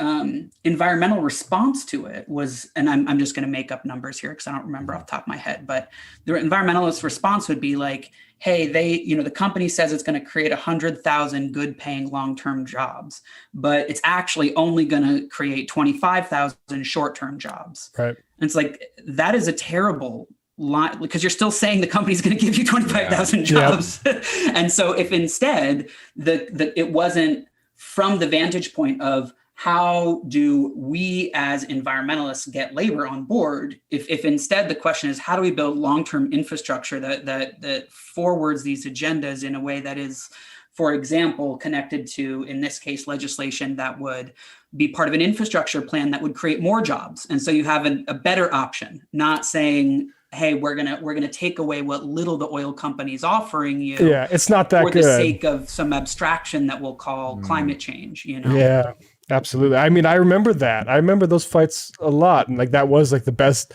environmental response to it was, and I'm just going to make up numbers here because I don't remember off the top of my head, but the environmentalist response would be like, hey, the company says it's going to create 100,000 good paying long-term jobs, but it's actually only going to create 25,000 short-term jobs. Right. And it's like, that is a terrible line, because you're still saying the company's going to give you 25,000 jobs. Yep. And so if instead it wasn't from the vantage point of how do we as environmentalists get labor on board, if instead the question is how do we build long-term infrastructure that forwards these agendas in a way that is, for example, connected to, in this case, legislation that would be part of an infrastructure plan that would create more jobs. And so you have a better option, not saying, hey, we're gonna take away what little the oil company's offering you. Yeah, it's not that for good. For the sake of some abstraction that we'll call climate change, Yeah, absolutely. I mean, I remember that. I remember those fights a lot. And like, that was like the best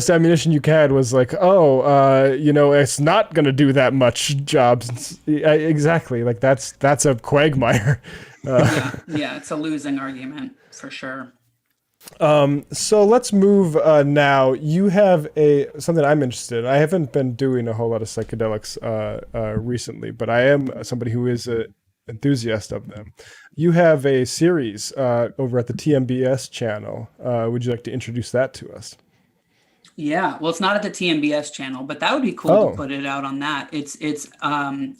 ammunition you had was like, it's not going to do that much jobs. Exactly. Like that's a quagmire. Yeah, it's a losing argument for sure. So let's move now. You have something I'm interested in. I haven't been doing a whole lot of psychedelics recently, but I am somebody who is an enthusiast of them. You have a series over at the TMBS channel. Would you like to introduce that to us? Yeah, well, it's not at the TMBS channel, but that would be cool to put it out on that. It's on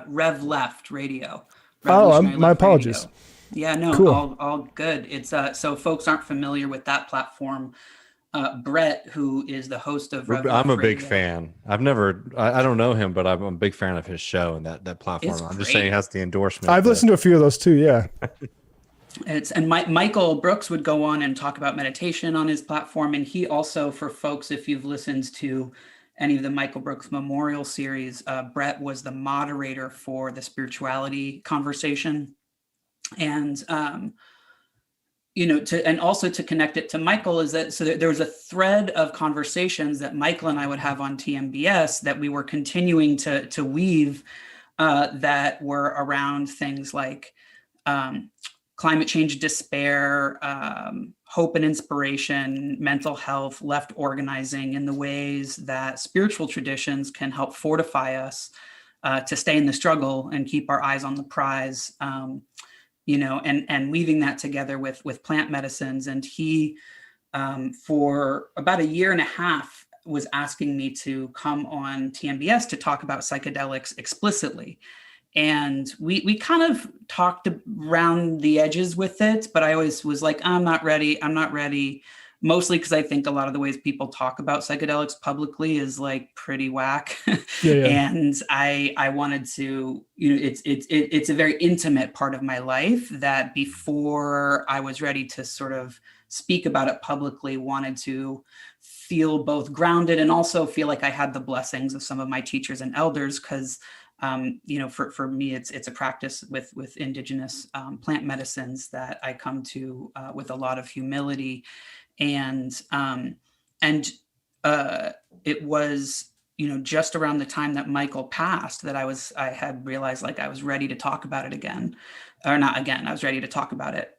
Rev Left Radio. My apologies. Radio. Yeah, no, cool. all good. It's so folks aren't familiar with that platform. Brett, who is the host of Rev I'm a Left big Radio. fan. I don't know him, but I'm a big fan of his show and that platform. It's I'm just great. saying he has the endorsement. I've listened to a few of those too. Yeah. Michael Brooks would go on and talk about meditation on his platform. And he also, for folks, if you've listened to any of the Michael Brooks Memorial series, Brett was the moderator for the spirituality conversation. And, also to connect it to Michael is that, so there was a thread of conversations that Michael and I would have on TMBS that we were continuing to weave that were around things like climate change despair, hope and inspiration, mental health, left organizing, in the ways that spiritual traditions can help fortify us to stay in the struggle and keep our eyes on the prize. And weaving that together with plant medicines. And he, for about a year and a half, was asking me to come on TMBS to talk about psychedelics explicitly. And we kind of talked around the edges with it, but I always was like, I'm not ready. Mostly because I think a lot of the ways people talk about psychedelics publicly is like pretty whack. Yeah. And I wanted to, it's a very intimate part of my life that before I was ready to sort of speak about it publicly, wanted to feel both grounded and also feel like I had the blessings of some of my teachers and elders. Because for me, it's a practice with indigenous plant medicines that I come to with a lot of humility. And it was, just around the time that Michael passed that I had realized like I was ready to talk about it again, or not again. I was ready to talk about it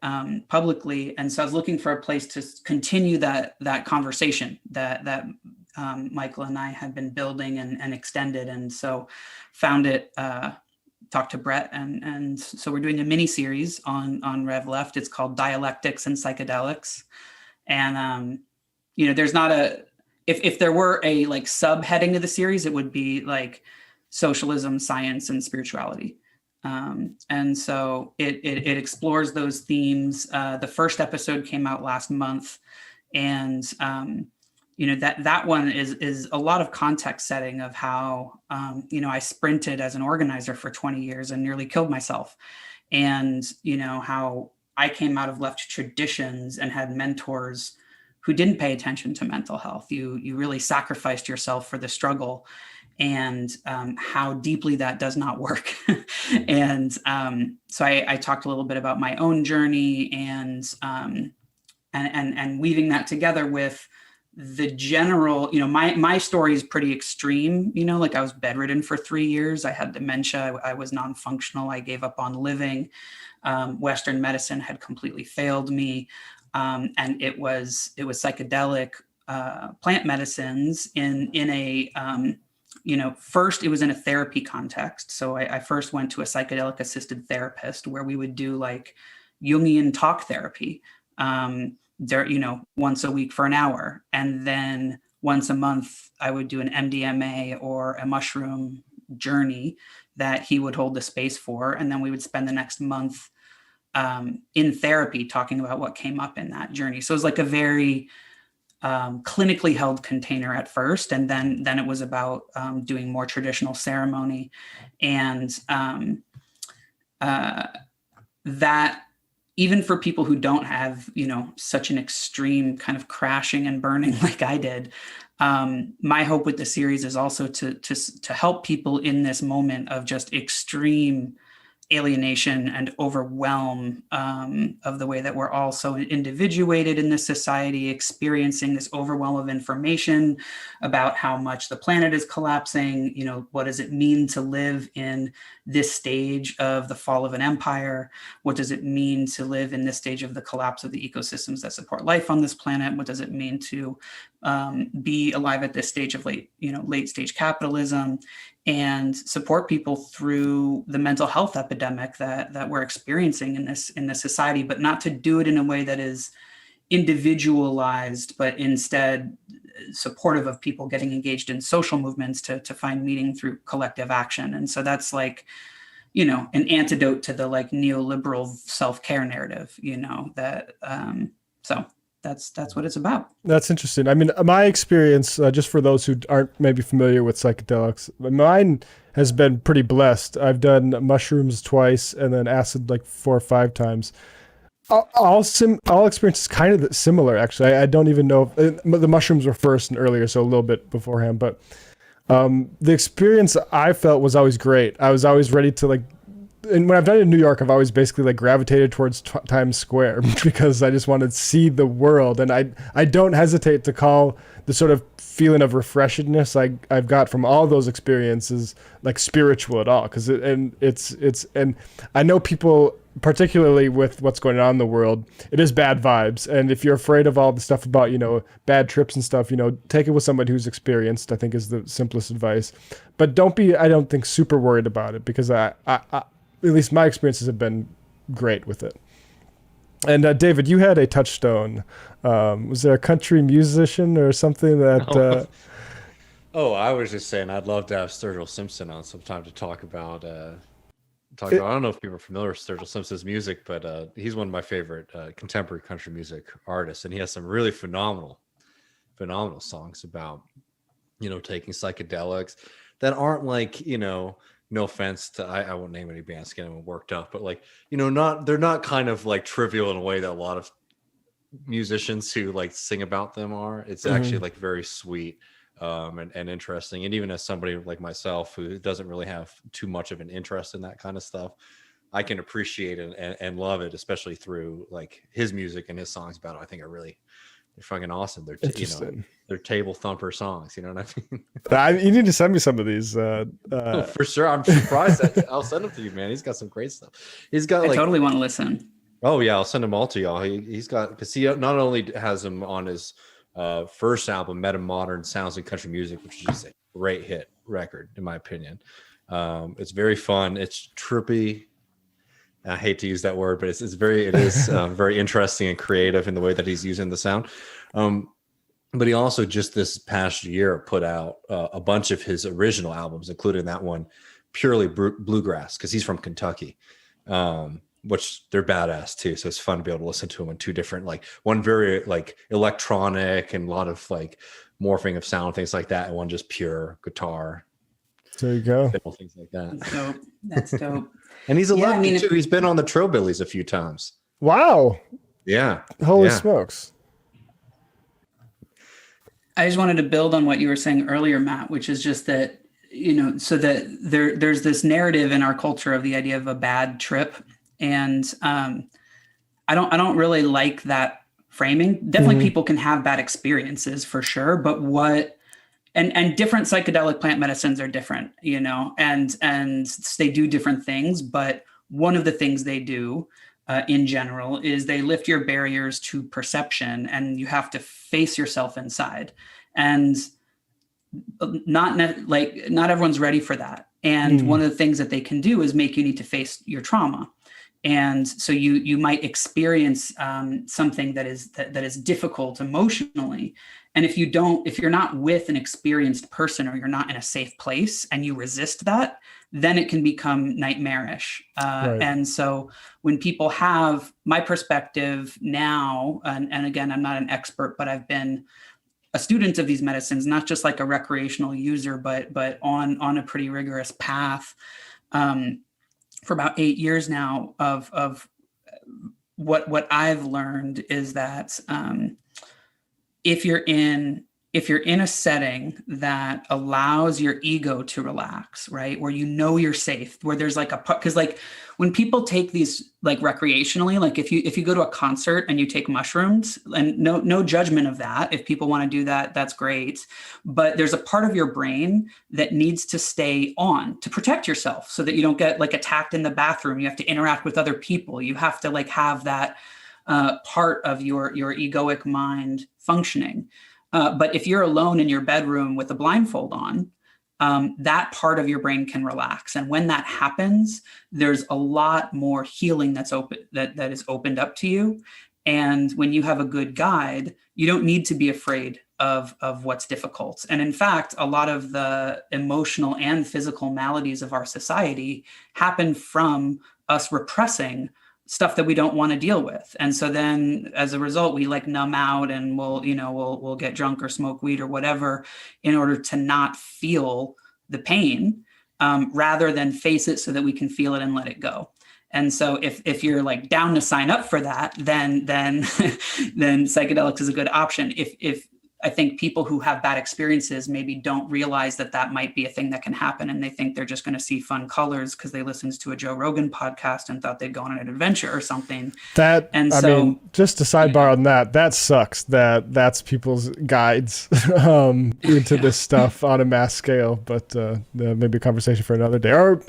publicly. And so I was looking for a place to continue that conversation that Michael and I had been building and extended. And so found it, talked to Brett. And so we're doing a mini series on Rev Left. It's called Dialectics and Psychedelics. And, there's not if there were a like subheading of the series, it would be like socialism, science, and spirituality. And so it explores those themes. The first episode came out last month, and that one is a lot of context setting of how I sprinted as an organizer for 20 years and nearly killed myself, and how I came out of left traditions and had mentors who didn't pay attention to mental health. You really sacrificed yourself for the struggle, and how deeply that does not work. And so I talked a little bit about my own journey, and weaving that together with the general, my story is pretty extreme. Like I was bedridden for 3 years. I had dementia. I was non-functional. I gave up on living. Western medicine had completely failed me. And it was psychedelic plant medicines in a first it was in a therapy context. So I first went to a psychedelic assisted therapist where we would do like Jungian talk therapy once a week for an hour, and then once a month I would do an MDMA or a mushroom journey that he would hold the space for, and then we would spend the next month in therapy talking about what came up in that journey. So it was like a very clinically held container at first, and then it was about doing more traditional ceremony, and that even for people who don't have such an extreme kind of crashing and burning like I did, my hope with the series is also to help people in this moment of just extreme alienation and overwhelm of the way that we're all so individuated in this society, experiencing this overwhelm of information about how much the planet is collapsing. What does it mean to live in this stage of the fall of an empire? What does it mean to live in this stage of the collapse of the ecosystems that support life on this planet? What does it mean to be alive at this stage of late stage capitalism, and support people through the mental health epidemic that we're experiencing in this society, but not to do it in a way that is individualized, but instead supportive of people getting engaged in social movements to find meaning through collective action. And so that's like, an antidote to the like neoliberal self-care narrative, so that's what it's about. That's interesting. I mean, my experience, just for those who aren't maybe familiar with psychedelics, mine has been pretty blessed. I've done mushrooms twice and then acid like 4 or 5 times. All experiences kind of similar, actually. I don't even know if the mushrooms were first and earlier, so a little bit beforehand. But the experience I felt was always great. I was always ready to like. And when I've done it in New York, I've always basically like gravitated towards Times Square because I just wanted to see the world. And I don't hesitate to call the sort of feeling of refreshedness I've got from all those experiences like spiritual at all. And I know people, particularly with what's going on in the world, it is bad vibes. And if you're afraid of all the stuff about, bad trips and stuff, take it with somebody who's experienced, I think is the simplest advice. But don't be, I don't think, super worried about it, because I at least my experiences have been great with it. And David, you had a touchstone. Was there a country musician or something that... I was just saying I'd love to have Sturgill Simpson on sometime to talk about... I don't know if people are familiar with Sturgill Simpson's music, but he's one of my favorite contemporary country music artists, and he has some really phenomenal songs about, taking psychedelics that aren't like, no offense to, I won't name any bands, getting them worked up, but like, they're not kind of like trivial in a way that a lot of musicians who like sing about them are. It's actually like very sweet and interesting. And even as somebody like myself who doesn't really have too much of an interest in that kind of stuff, I can appreciate it and love it, especially through like his music and his songs about it. I think they're fucking awesome. They're they're table thumper songs. You know what I mean? You need to send me some of these. For sure. I'm surprised that I'll send them to you, man. He's got some great stuff. He's got I totally want to listen. Oh yeah, I'll send them all to y'all. He's got, because he not only has them on his first album, Meta Modern Sounds and Country Music, which is just a great hit record in my opinion. It's very fun. It's trippy. I hate to use that word, but it is very interesting and creative in the way that he's using the sound. But he also just this past year put out a bunch of his original albums, including that one, purely bluegrass because he's from Kentucky, which they're badass too. So it's fun to be able to listen to them in two different, like one very like electronic and a lot of like morphing of sound, things like that, and one just pure guitar. There you go. Things like that. That's dope. That's dope. And he's a legend too. He's been on the Trillbillies a few times. Wow. Yeah. Holy smokes. I just wanted to build on what you were saying earlier, Matt, which is just that, so that there's this narrative in our culture of the idea of a bad trip. And I don't really like that framing. Definitely people can have bad experiences for sure, but and different psychedelic plant medicines are different, and they do different things. But one of the things they do in general is they lift your barriers to perception, and you have to face yourself inside. And not everyone's ready for that. And one of the things that they can do is make you need to face your trauma. And so you might experience something that is difficult emotionally. And if you're not with an experienced person, or you're not in a safe place and you resist that, then it can become nightmarish. Right. And so when people have my perspective now, and again, I'm not an expert, but I've been a student of these medicines, not just like a recreational user, but on a pretty rigorous path for about 8 years now of what I've learned is that if you're in a setting that allows your ego to relax, right, where you're safe, where there's like because like when people take these like recreationally, like if you go to a concert and you take mushrooms, and no judgment of that, if people want to do that, that's great, but there's a part of your brain that needs to stay on to protect yourself so that you don't get like attacked in the bathroom. You have to interact with other people. You have to like have that part of your egoic mind functioning. But if you're alone in your bedroom with a blindfold on, that part of your brain can relax. And when that happens, there's a lot more healing that is opened up to you. And when you have a good guide, you don't need to be afraid of what's difficult. And in fact, a lot of the emotional and physical maladies of our society happen from us repressing stuff that we don't want to deal with. And so then as a result, we like numb out and we'll get drunk or smoke weed or whatever in order to not feel the pain, rather than face it so that we can feel it and let it go. And so if you're like down to sign up for that, then psychedelics is a good option. If I think people who have bad experiences maybe don't realize that might be a thing that can happen, and they think they're just going to see fun colors because they listened to a Joe Rogan podcast and thought they'd go on an adventure or something. I mean, just to sidebar on that sucks that's people's guides into this stuff on a mass scale, but maybe a conversation for another day. Or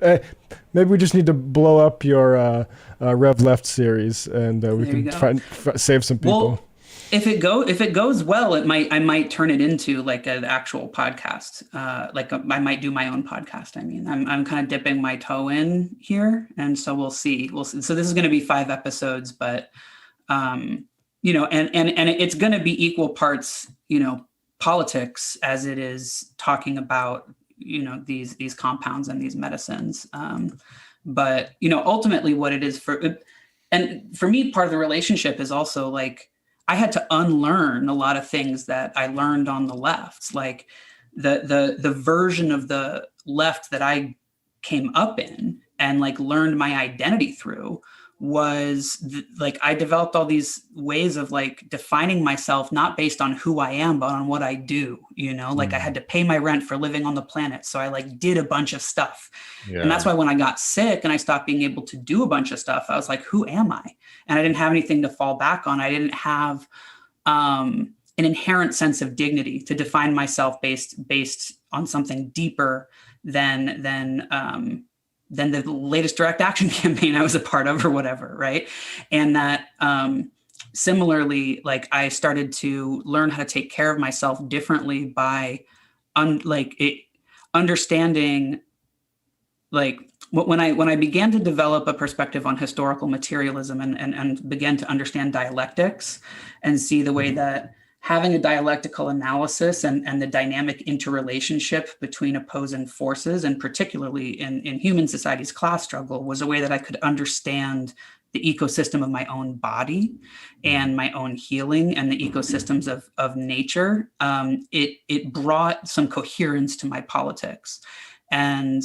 maybe we just need to blow up your Rev Left series, and we can save some people. Well, if it goes well, I might turn it into like an actual podcast. I might do my own podcast. I mean, I'm kind of dipping my toe in here, and so we'll see. So this is going to be 5 episodes, but and it's going to be equal parts, politics as it is talking about, these compounds and these medicines. But ultimately, what it is for me, part of the relationship is also like, I had to unlearn a lot of things that I learned on the left, like the version of the left that I came up in and like learned my identity through was I developed all these ways of like defining myself, not based on who I am, but on what I do, I had to pay my rent for living on the planet. So I like did a bunch of stuff. Yeah. And that's why when I got sick and I stopped being able to do a bunch of stuff, I was like, who am I? And I didn't have anything to fall back on. I didn't have an inherent sense of dignity to define myself based on something deeper than the latest direct action campaign I was a part of or whatever. Right. And that, similarly, like I started to learn how to take care of myself differently by understanding, like when I began to develop a perspective on historical materialism and began to understand dialectics and see the way that having a dialectical analysis and the dynamic interrelationship between opposing forces, and particularly in human society's class struggle, was a way that I could understand the ecosystem of my own body and my own healing and the ecosystems of nature. It brought some coherence to my politics. And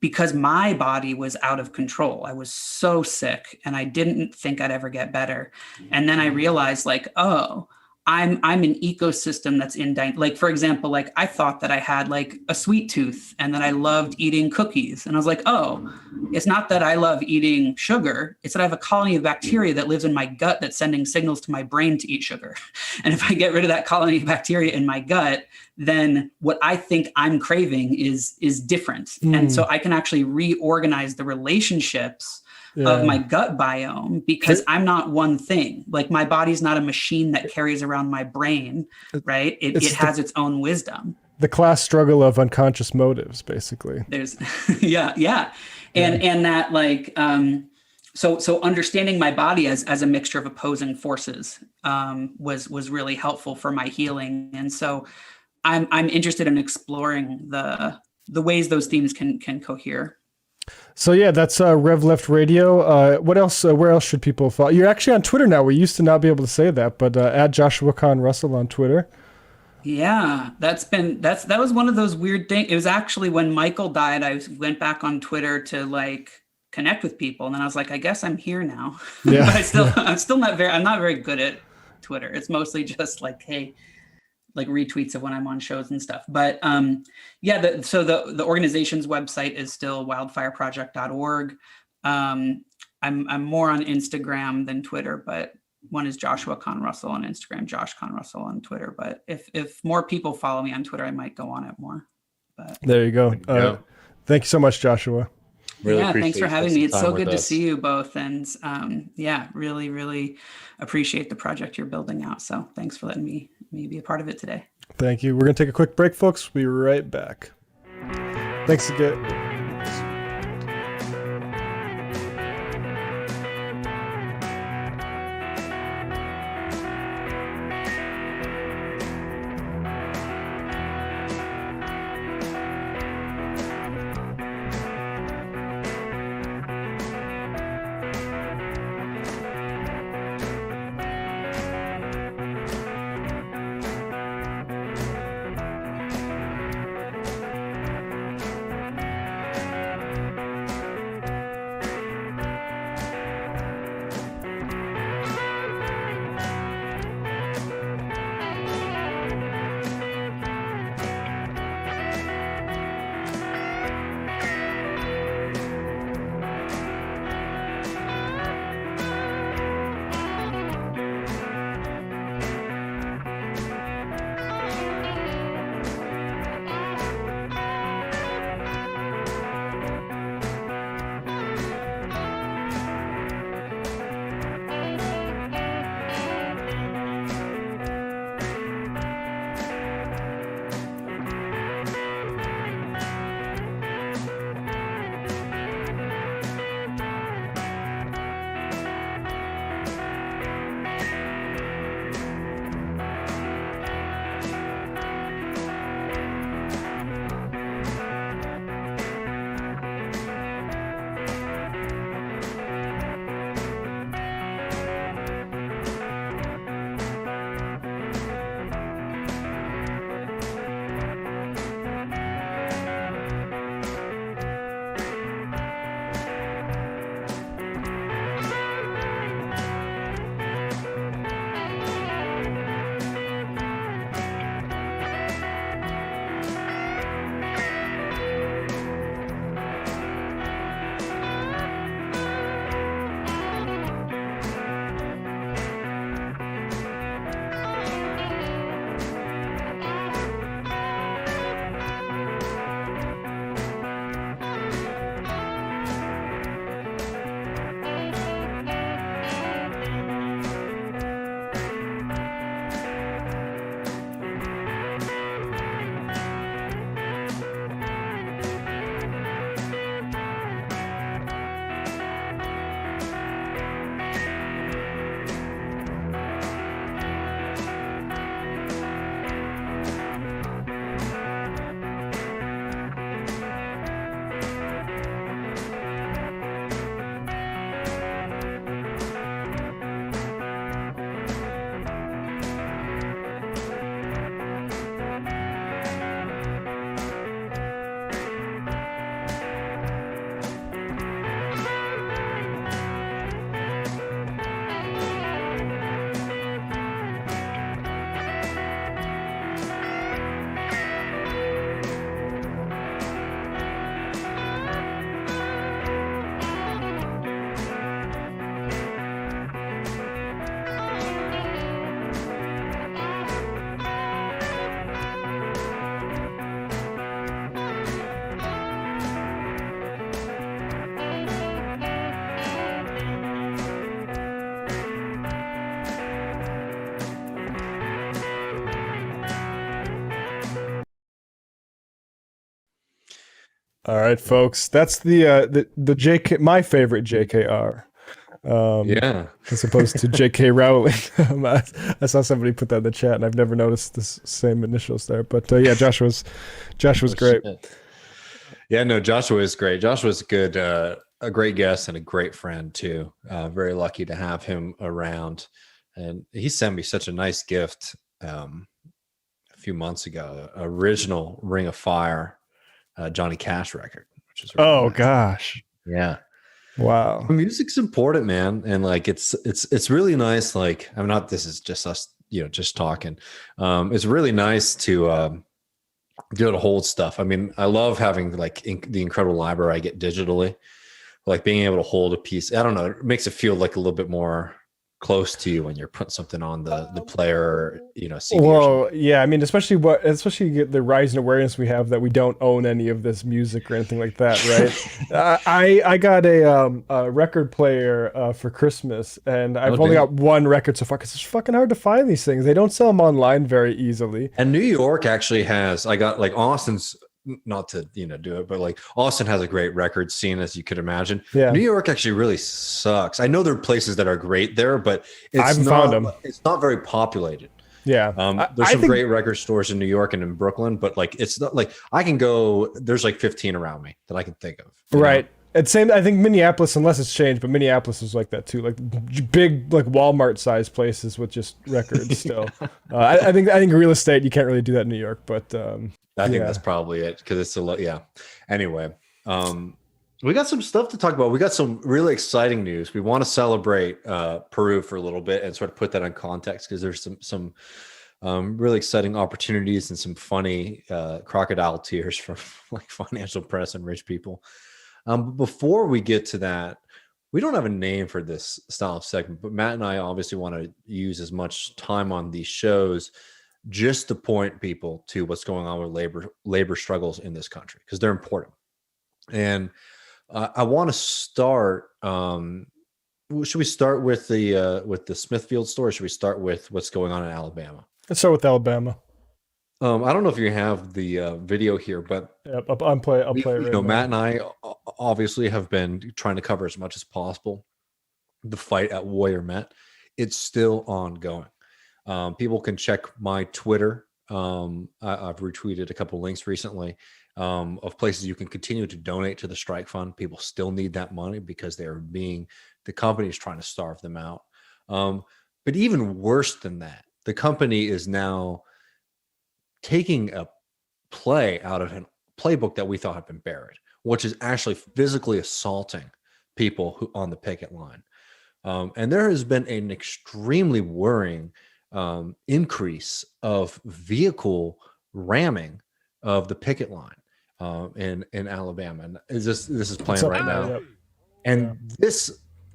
because my body was out of control, I was so sick and I didn't think I'd ever get better. And then I realized, like, oh, I'm an ecosystem that's like, for example, like I thought that I had like a sweet tooth and that I loved eating cookies. And I was like, oh, it's not that I love eating sugar. It's that I have a colony of bacteria that lives in my gut that's sending signals to my brain to eat sugar. And if I get rid of that colony of bacteria in my gut, then what I think I'm craving is different. And so I can actually reorganize the relationships of my gut biome, because I'm not one thing. Like my body's not a machine that carries around my brain, right? It has its own wisdom. The class struggle of unconscious motives, basically. There's, yeah. And that like, so understanding my body as a mixture of opposing forces was really helpful for my healing. And so I'm interested in exploring the ways those themes can cohere. So yeah, that's Rev Left Radio. What else? Where else should people follow? You're actually on Twitter now. We used to not be able to say that, but at Joshua Kahn Russell on Twitter. Yeah, that was one of those weird things. It was actually when Michael died, I went back on Twitter to like connect with people, and then I was like, I guess I'm here now. Yeah. But I'm not very good at Twitter. It's mostly just like, hey, like retweets of when I'm on shows and stuff. But so the organization's website is still wildfireproject.org. I'm more on Instagram than Twitter, but one is Joshua Kahn Russell on Instagram, Josh Kahn Russell on Twitter. But if more people follow me on Twitter, I might go on it more. But there you go. Thank you so much, Joshua. Really thanks for having me. It's so good to us. see you both. And really, really appreciate the project you're building out. So thanks for letting me be a part of it today. Thank you. We're going to take a quick break, folks. We'll be right back. Thanks again. All right, folks. That's the JK, my favorite JKR. Yeah. As opposed to J.K. Rowling. I saw somebody put that in the chat, and I've never noticed the same initials there. But yeah, Joshua's great. Shit. Yeah, no, Joshua is great. Joshua's good, a great guest and a great friend too. Very lucky to have him around. And he sent me such a nice gift a few months ago, original Ring of Fire Johnny Cash record, which is really nice. Gosh. Yeah. Wow. Music's important, man. And like it's really nice. Like, I'm not, this is just us, just talking. It's really nice to be able to hold stuff. I mean, I love having like the incredible library I get digitally, like being able to hold a piece. I don't know, it makes it feel like a little bit more close to you when you're putting something on the player, CD. Well, yeah, I mean, especially the rise in awareness we have that we don't own any of this music or anything like that, right? I got a record player for Christmas, and I've only got one record so far because it's fucking hard to find these things. They don't sell them online very easily. And New York actually has. I got like Austin's. Not to do it, but like Austin has a great record scene, as you could imagine. Yeah. New York actually really sucks. I know there are places that are great there, but I've found them. It's not very populated. Yeah. There's some great record stores in New York and in Brooklyn, but like it's not like I can go. There's like 15 around me that I can think of. Right. And same. I think Minneapolis, unless it's changed, but Minneapolis is like that too. Like big, like Walmart sized places with just records. Still, I think real estate you can't really do that in New York, but. I think that's probably it because it's a lot. Yeah. Anyway, we got some stuff to talk about. We got some really exciting news. We want to celebrate Peru for a little bit and sort of put that in context because there's some really exciting opportunities and some funny crocodile tears from like financial press and rich people. But before we get to that, we don't have a name for this style of segment, but Matt and I obviously want to use as much time on these shows just to point people to what's going on with labor struggles in this country because they're important. And I want to start. Should we start with the Smithfield story? Or should we start with what's going on in Alabama? Let's start with Alabama. I don't know if you have the video here, but I'll play it right now. Matt and I obviously have been trying to cover as much as possible the fight at Warrior Met. It's still ongoing. People can check my Twitter. I've retweeted a couple links recently of places you can continue to donate to the strike fund. People still need that money because the company is trying to starve them out. But even worse than that, the company is now taking a play out of a playbook that we thought had been buried, which is actually physically assaulting people who on the picket line. And there has been an extremely worrying increase of vehicle ramming of the picket line in Alabama. And this is playing right now. Yep. And this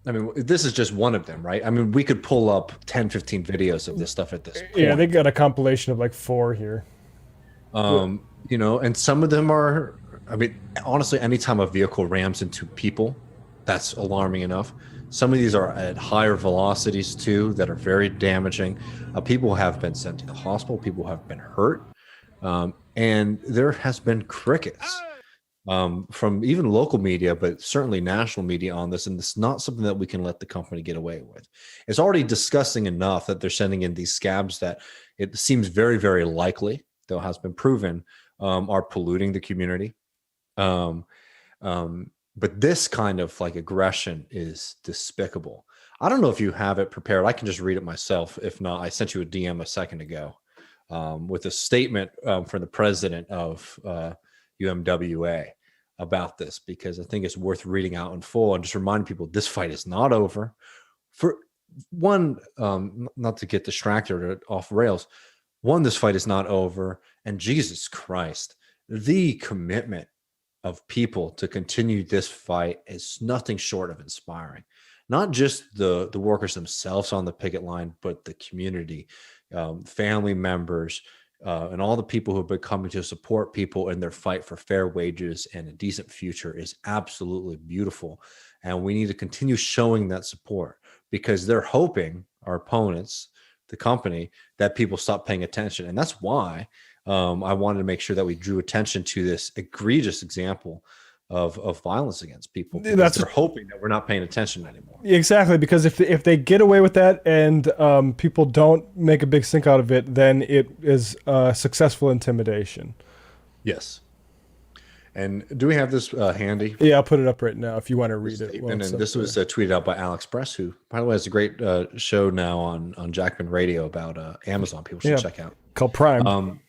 is just one of them, right? I mean, we could pull up 10, 15 videos of this stuff at this point. Yeah, they got a compilation of like 4 here. And some of them are, I mean, honestly, anytime a vehicle rams into people, that's alarming enough. Some of these are at higher velocities too that are very damaging. People have been sent to the hospital. People have been hurt. And there has been crickets from even local media, but certainly national media on this. And it's not something that we can let the company get away with. It's already disgusting enough that they're sending in these scabs that it seems very, very likely, though has been proven, are polluting the community. But this kind of like aggression is despicable. I don't know if you have it prepared. I can just read it myself. If not, I sent you a DM a second ago with a statement from the president of UMWA about this, because I think it's worth reading out in full and just remind people this fight is not over. For one, not to get distracted or off rails, one, this fight is not over. And Jesus Christ, the commitment of people to continue this fight is nothing short of inspiring. Not just the workers themselves on the picket line, but the community, family members, and all the people who have been coming to support people in their fight for fair wages and a decent future is absolutely beautiful. And we need to continue showing that support because they're hoping, our opponents, the company, that people stop paying attention. And that's why I wanted to make sure that we drew attention to this egregious example of violence against people, because they're hoping that we're not paying attention anymore. Exactly, because if they get away with that and people don't make a big stink out of it, then it is successful intimidation. Yes. And do we have this handy? Yeah, I'll put it up right now if you want to read it. And this was tweeted out by Alex Press, who, by the way, has a great show now on Jackman Radio about Amazon. People should check out. Called Prime.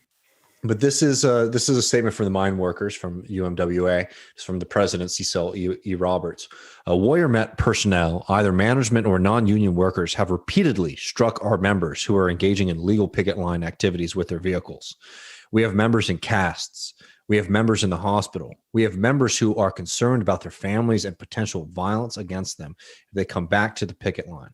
But this is a statement from the mine workers from UMWA. It's from the president, Cecil E. Roberts. Warrior Met personnel, either management or non-union workers, have repeatedly struck our members who are engaging in legal picket line activities with their vehicles. We have members in casts. We have members in the hospital. We have members who are concerned about their families and potential violence against them if they come back to the picket line.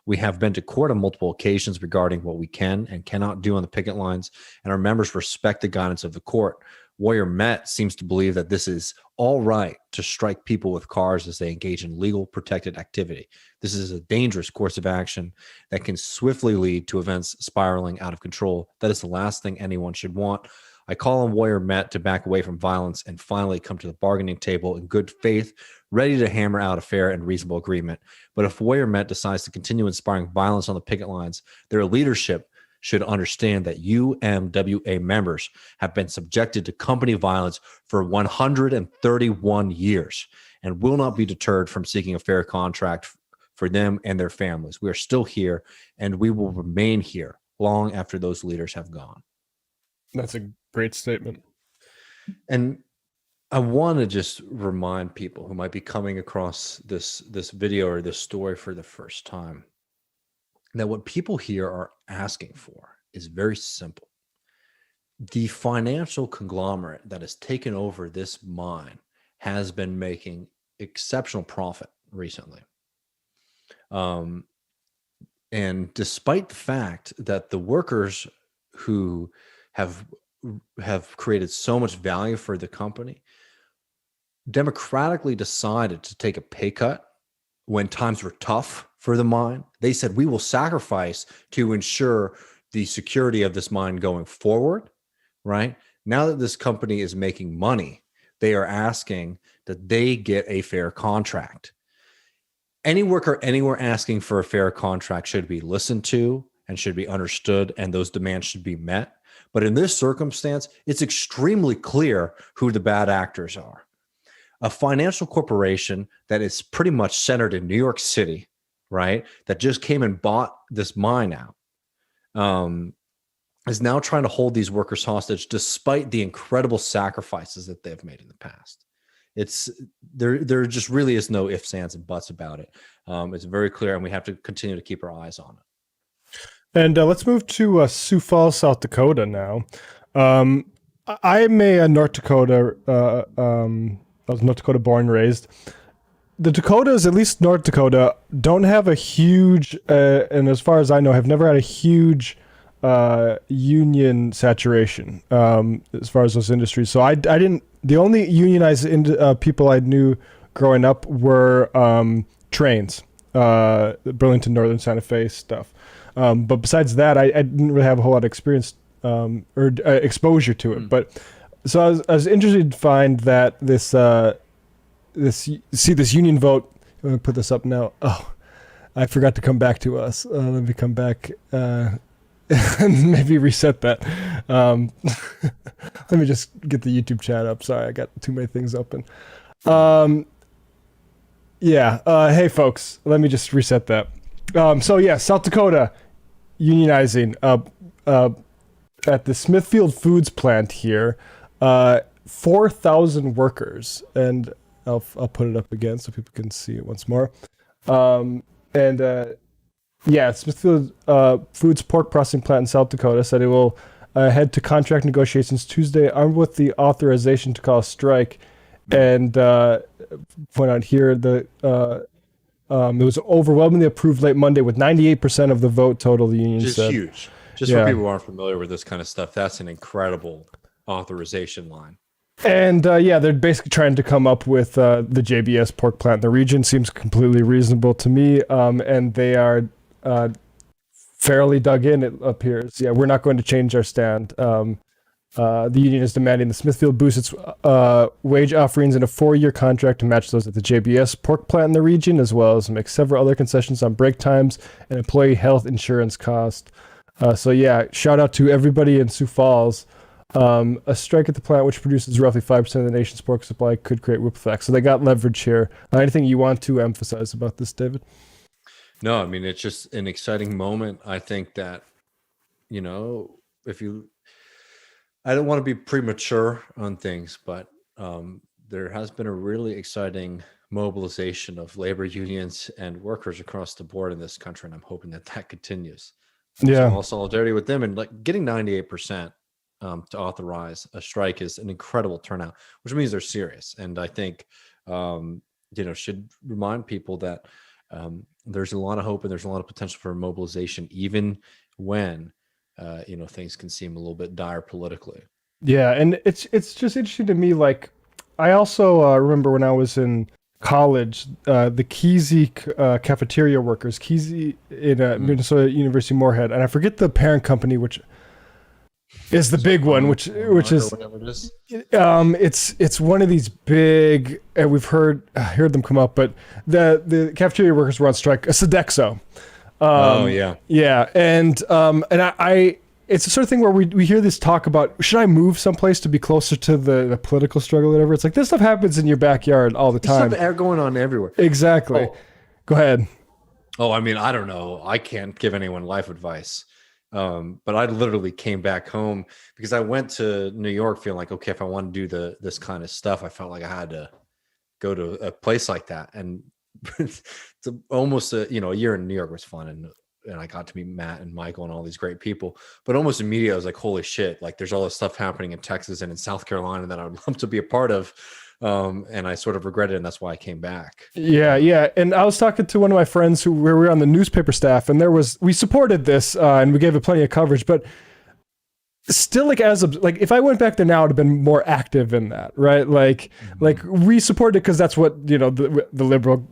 We have been to court on multiple occasions regarding what we can and cannot do on the picket lines, and our members respect the guidance of the court. Warrior Met seems to believe that this is all right to strike people with cars as they engage in legal protected activity. This is a dangerous course of action that can swiftly lead to events spiraling out of control. That is the last thing anyone should want. I call on Warrior Met to back away from violence and finally come to the bargaining table in good faith, ready to hammer out a fair and reasonable agreement. But if Warrior Met decides to continue inspiring violence on the picket lines, their leadership should understand that UMWA members have been subjected to company violence for 131 years and will not be deterred from seeking a fair contract for them and their families. We are still here, and we will remain here long after those leaders have gone. That's a great statement. And I want to just remind people who might be coming across this video or this story for the first time that what people here are asking for is very simple. The financial conglomerate that has taken over this mine has been making exceptional profit recently. And despite the fact that the workers who have created so much value for the company democratically decided to take a pay cut when times were tough for the mine. They said, we will sacrifice to ensure the security of this mine going forward, right? Now that this company is making money, they are asking that they get a fair contract. Any worker anywhere asking for a fair contract should be listened to and should be understood, and those demands should be met. But in this circumstance, it's extremely clear who the bad actors are. A financial corporation that is pretty much centered in New York City, right, that just came and bought this mine out, is now trying to hold these workers hostage despite the incredible sacrifices that they've made in the past. It's there just really is no ifs, ands, and buts about it. It's very clear, and we have to continue to keep our eyes on it. And let's move to Sioux Falls, South Dakota now. I'm a North Dakota, I was North Dakota born and raised. The Dakotas, at least North Dakota, don't have a huge, and as far as I know, have never had a huge union saturation as far as those industries. So I didn't, the only unionized people I knew growing up were trains, Burlington, Northern Santa Fe stuff. But besides that, I didn't really have a whole lot of experience or exposure to it. But so I was interested to find that this union vote. Let me put this up now. Oh, I forgot to come back to us. Let me come back and maybe reset that. Let me just get the YouTube chat up. Sorry, I got too many things open. Hey folks, let me just reset that. South Dakota unionizing at the Smithfield Foods plant here, 4,000 workers, and I'll put it up again so people can see it once more. Smithfield Foods pork processing plant in South Dakota said it will head to contract negotiations Tuesday, armed with the authorization to call a strike. And point out here it was overwhelmingly approved late Monday with 98% of the vote total. The union Just said. Huge. Just for people who aren't familiar with this kind of stuff, that's an incredible authorization line. And they're basically trying to come up with the JBS pork plant in the region. Seems completely reasonable to me. And they are fairly dug in, it appears. Yeah, we're not going to change our stand. The union is demanding the Smithfield boost its wage offerings in a 4-year contract to match those at the JBS pork plant in the region, as well as make several other concessions on break times and employee health insurance cost. So yeah, shout out to everybody in Sioux Falls. A strike at the plant, which produces roughly 5% of the nation's pork supply, could create ripple effects. So they got leverage here. Anything you want to emphasize about this, David? No, I mean, it's just an exciting moment. I think that, I don't want to be premature on things, but there has been a really exciting mobilization of labor unions and workers across the board in this country, and I'm hoping that continues. Yeah. So all solidarity with them, and like getting 98% to authorize a strike is an incredible turnout, which means they're serious. And I think should remind people that there's a lot of hope and there's a lot of potential for mobilization, even when things can seem a little bit dire politically. Yeah, and it's just interesting to me. Like, I also remember when I was in college, the Kesey cafeteria workers, Kesey in Minnesota University Moorhead, and I forget the parent company, which is the big one, which is it's one of these big, and we've heard them come up, but the cafeteria workers were on strike. Sodexo. Yeah, and I it's the sort of thing where we hear this talk about, should I move someplace to be closer to the political struggle or whatever? It's like, this stuff happens in your backyard all the time. Stuff going on everywhere. Exactly. Go ahead. I mean, I don't know. I can't give anyone life advice. But I literally came back home because I went to New York feeling like, okay, if I want to do this kind of stuff, I felt like I had to go to a place like that. And it's almost a year in New York was fun, and I got to meet Matt and Michael and all these great people. But almost immediately I was like, holy shit, like there's all this stuff happening in Texas and in South Carolina that I would love to be a part of. And I sort of regretted it, and that's why I came back. Yeah. And I was talking to one of my friends where we were on the newspaper staff, and we supported this and we gave it plenty of coverage, but still, like, if I went back there now, I would have been more active in that, right? Like we supported it because that's what, the liberal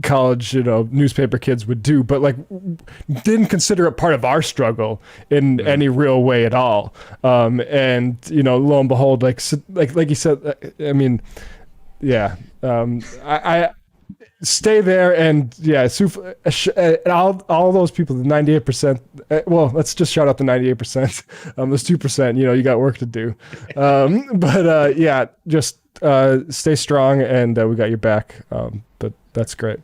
college, newspaper kids would do, but like didn't consider it part of our struggle in any real way at all. And lo and behold, like you said, I mean, yeah, I stay there, and yeah, all those people, the 98%. Well, let's just shout out the 98%. Those 2%, you got work to do. But yeah, just stay strong, and we got your back. But that's great.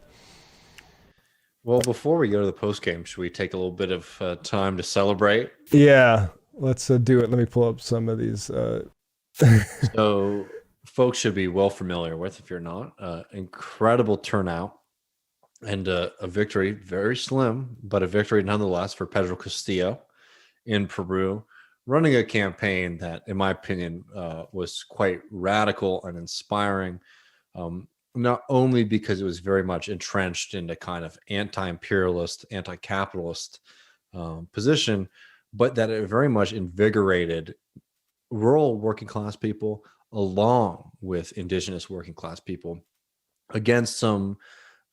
Well, before we go to the post game, should we take a little bit of time to celebrate? Yeah, let's do it. Let me pull up some of these. So, folks should be well familiar with, if you're not, incredible turnout and a victory, very slim, but a victory nonetheless for Pedro Castillo in Peru, running a campaign that, in my opinion, was quite radical and inspiring. Not only because it was very much entrenched in a kind of anti-imperialist, anti-capitalist position, but that it very much invigorated rural working class people along with indigenous working class people against some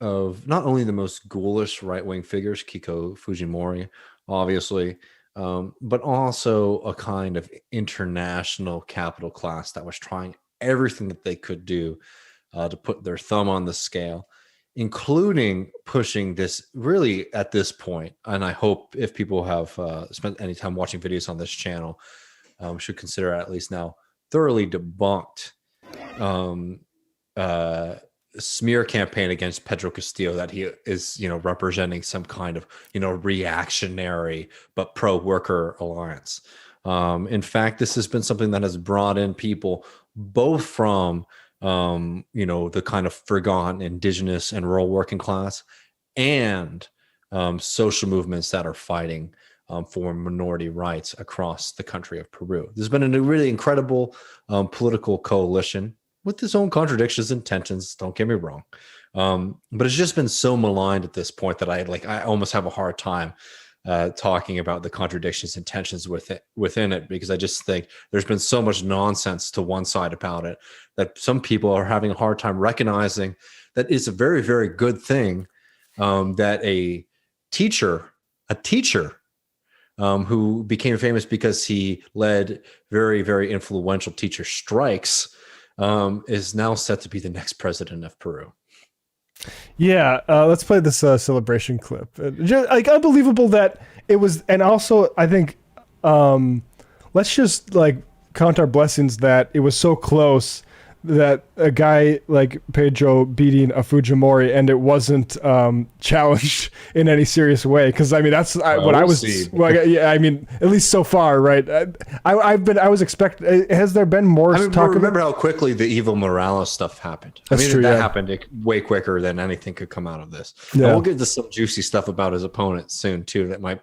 of not only the most ghoulish right-wing figures, Keiko Fujimori, obviously, but also a kind of international capital class that was trying everything that they could do to put their thumb on the scale, including pushing this really at this point. And I hope if people have spent any time watching videos on this channel, should consider at least now thoroughly debunked smear campaign against Pedro Castillo that he is, representing some kind of, reactionary but pro-worker alliance. In fact, this has been something that has brought in people both from the kind of forgotten indigenous and rural working class and social movements that are fighting for minority rights across the country of Peru. There's been a really incredible political coalition with its own contradictions and tensions, don't get me wrong. But it's just been so maligned at this point that I almost have a hard time talking about the contradictions and tensions within it, because I just think there's been so much nonsense to one side about it that some people are having a hard time recognizing that it's a very, very good thing that a teacher who became famous because he led very, very influential teacher strikes, is now set to be the next president of Peru. Yeah, let's play this celebration clip. Just, like, unbelievable that it was, and also I think let's just like count our blessings that it was so close that a guy like Pedro beating a Fujimori and it wasn't challenged in any serious way. Because I mean that's what I was. Well, yeah, I mean at least so far, right? I was expecting. Has there been more talk? Remember how quickly the Evo Morales stuff happened? That's true, that yeah. happened way quicker than anything could come out of this. Yeah. And we'll get to some juicy stuff about his opponent soon too. That might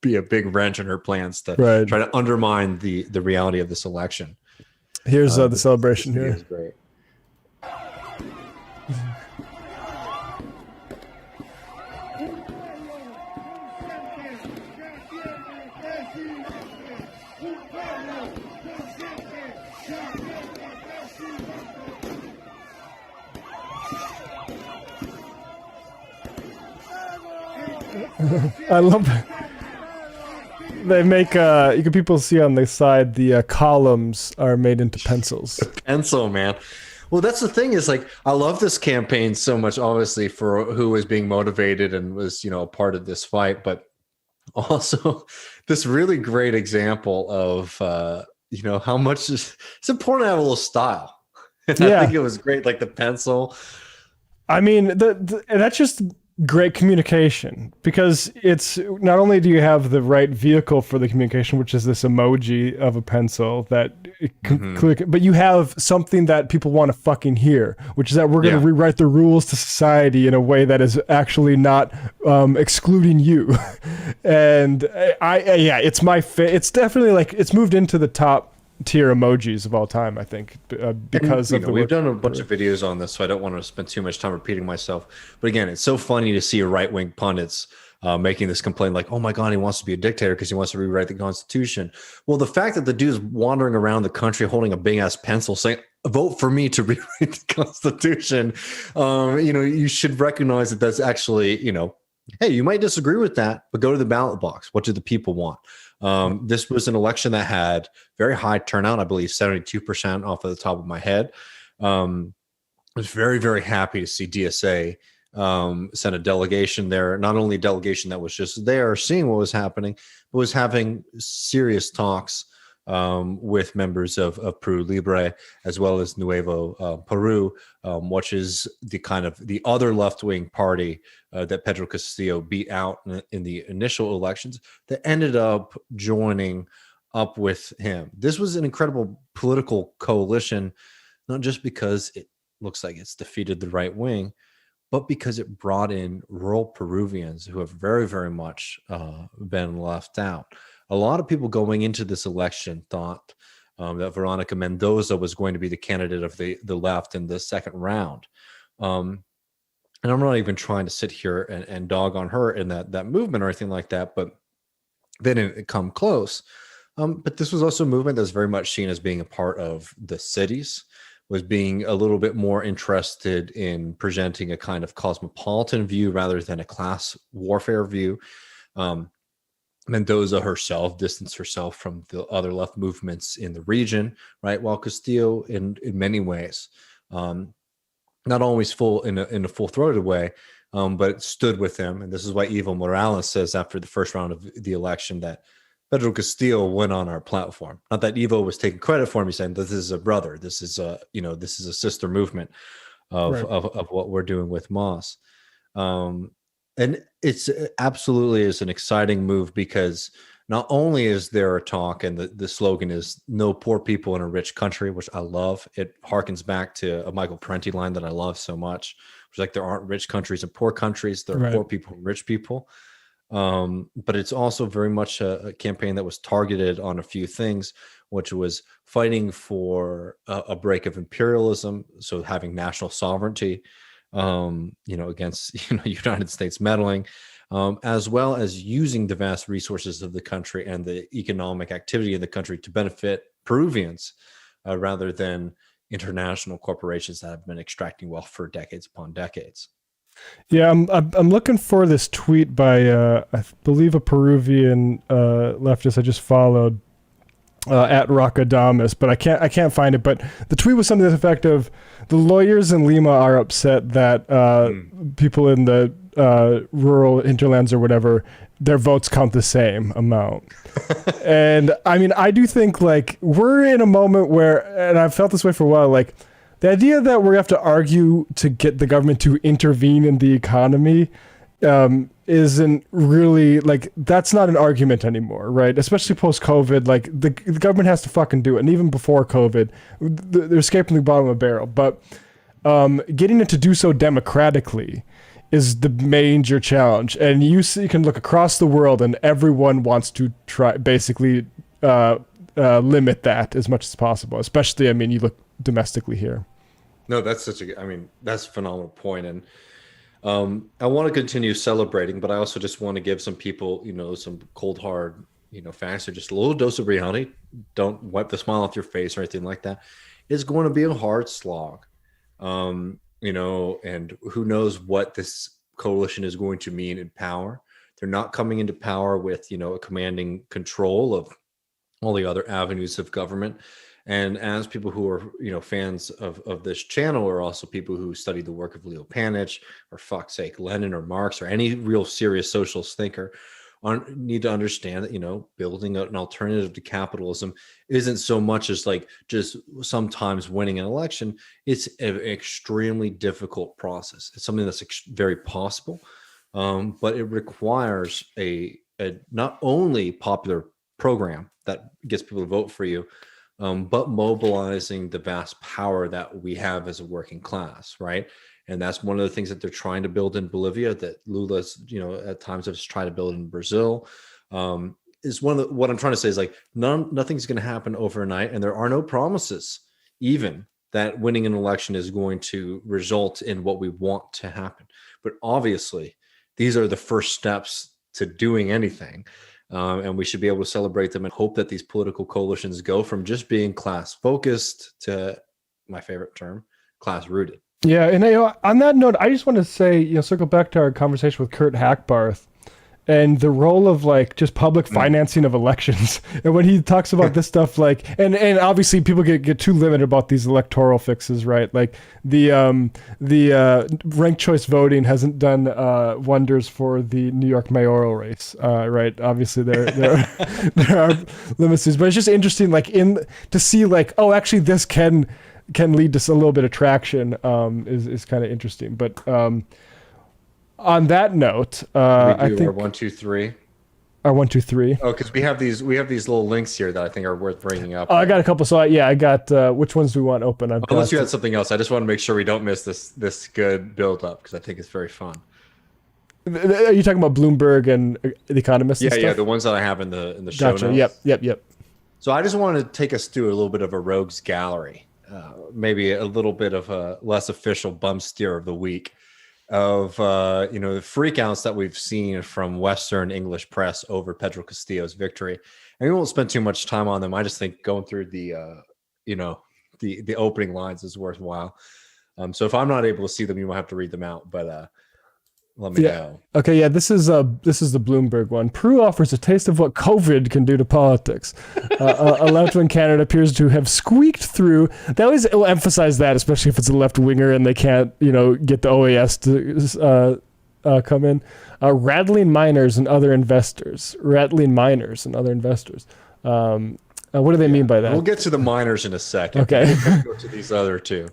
be a big wrench in her plans to try to undermine the reality of this election. Here's the celebration here. Is great. I love it. They make you can people see on the side the columns are made into pencils. Pencil, man. Well, that's the thing is like I love this campaign so much, obviously, for who was being motivated and was, a part of this fight, but also this really great example of how much it's important to have a little style. And I think it was great, like the pencil. I mean, that's just great communication, because it's not only do you have the right vehicle for the communication, which is this emoji of a pencil that can click, but you have something that people want to fucking hear, which is that we're going to rewrite the rules to society in a way that is actually not excluding you. And it's it's definitely like it's moved into the top tier emojis of all time, I think, because of the we've done a bunch of videos on this, so I don't want to spend too much time repeating myself. But again, it's so funny to see right-wing pundits making this complaint like, oh my God, he wants to be a dictator because he wants to rewrite the Constitution. Well, the fact that the dude's wandering around the country holding a big-ass pencil saying, vote for me to rewrite the Constitution, you should recognize that that's actually, hey, you might disagree with that, but go to the ballot box. What do the people want? This was an election that had very high turnout, I believe 72% off of the top of my head. I was very, very happy to see DSA send a delegation there, not only a delegation that was just there seeing what was happening, but was having serious talks with members of Peru Libre, as well as Nuevo Peru, which is the other left-wing party that Pedro Castillo beat out in the initial elections, that ended up joining up with him. This was an incredible political coalition, not just because it looks like it's defeated the right wing, but because it brought in rural Peruvians who have very, very much been left out. A lot of people going into this election thought that Veronica Mendoza was going to be the candidate of the left in the second round. And I'm not even trying to sit here and dog on her in that movement or anything like that, but they didn't come close. But this was also a movement that's very much seen as being a part of the cities, was being a little bit more interested in presenting a kind of cosmopolitan view rather than a class warfare view. Mendoza herself distanced herself from the other left movements in the region, right? While Castillo, in many ways, not always in a full-throated way, but stood with him. And this is why Evo Morales says after the first round of the election that Pedro Castillo went on our platform. Not that Evo was taking credit for him. He's saying this is a brother. This is a sister movement of what we're doing with Moss. And it's absolutely is an exciting move, because not only is there a talk, and the slogan is no poor people in a rich country, which I love. It harkens back to a Michael Parenti line that I love so much, which is like, there aren't rich countries and poor countries. There are poor people and rich people. But it's also very much a campaign that was targeted on a few things, which was fighting for a break of imperialism. So having national sovereignty, against United States meddling, as well as using the vast resources of the country and the economic activity in the country to benefit Peruvians, rather than international corporations that have been extracting wealth for decades upon decades. Yeah, I'm looking for this tweet by I believe a Peruvian leftist I just followed at Rockadamus, but I can't find it. But the tweet was something to the effect of the lawyers in Lima are upset that people in the rural hinterlands or whatever, their votes count the same amount. And I mean, I do think like we're in a moment where, and I've felt this way for a while, like the idea that we have to argue to get the government to intervene in the economy isn't really like, that's not an argument anymore, right? Especially post-COVID, like the government has to fucking do it. And even before COVID, they're escaping the bottom of the barrel. But getting it to do so democratically is the major challenge. And you can look across the world and everyone wants to try basically limit that as much as possible. Especially, I mean, you look domestically here. No, that's that's a phenomenal point. And I want to continue celebrating, but I also just want to give some people, some cold hard, facts, or just a little dose of reality. Don't wipe the smile off your face or anything like that. It's going to be a hard slog. And who knows what this coalition is going to mean in power. They're not coming into power with, a commanding control of all the other avenues of government. And as people who are, fans of this channel, are also people who study the work of Leo Panitch, or fuck's sake, Lenin or Marx, or any real serious socialist thinker, need to understand that, building an alternative to capitalism isn't so much as like just sometimes winning an election. It's an extremely difficult process. It's something that's very possible, but it requires a not only popular program that gets people to vote for you, but mobilizing the vast power that we have as a working class, right? And that's one of the things that they're trying to build in Bolivia, that Lula's, at times has tried to build in Brazil. Is what I'm trying to say is like nothing's going to happen overnight, and there are no promises even that winning an election is going to result in what we want to happen. But obviously, these are the first steps to doing anything. And we should be able to celebrate them and hope that these political coalitions go from just being class focused to, my favorite term, class rooted. Yeah, and on that note, I just want to say, circle back to our conversation with Kurt Hackbarth and the role of like just public financing of elections. And when he talks about this stuff, like, and obviously people get too limited about these electoral fixes, right? Like the ranked choice voting hasn't done wonders for the New York mayoral race, right? Obviously there are limits, but it's just interesting, like to see like, oh, actually this can lead to a little bit of traction, is kind of interesting. But on that note, I think our 1, 2, 3. Our 1, 2, 3. Oh, because we have these little links here that I think are worth bringing up. Oh, I got a couple. So I got. Which ones do we want open? Unless you had something else, I just want to make sure we don't miss this good build up, because I think it's very fun. Are you talking about Bloomberg and The Economist? Yeah, the ones that I have in the show notes. Yep. So I just wanted to take us through a little bit of a rogues gallery. Maybe a little bit of a less official bum steer of the week of the freakouts that we've seen from Western English press over Pedro Castillo's victory. And we won't spend too much time on them. I just think going through the opening lines is worthwhile. So if I'm not able to see them, you might have to read them out. But let me know. Okay, yeah, this is the Bloomberg one. Peru offers a taste of what COVID can do to politics. A left-wing candidate appears to have squeaked through. They always will emphasize that, especially if it's a left-winger and they can't, get the OAS to come in. Rattling miners and other investors. What do they mean by that? We'll get to the miners in a second. Okay. We'll go to these other two.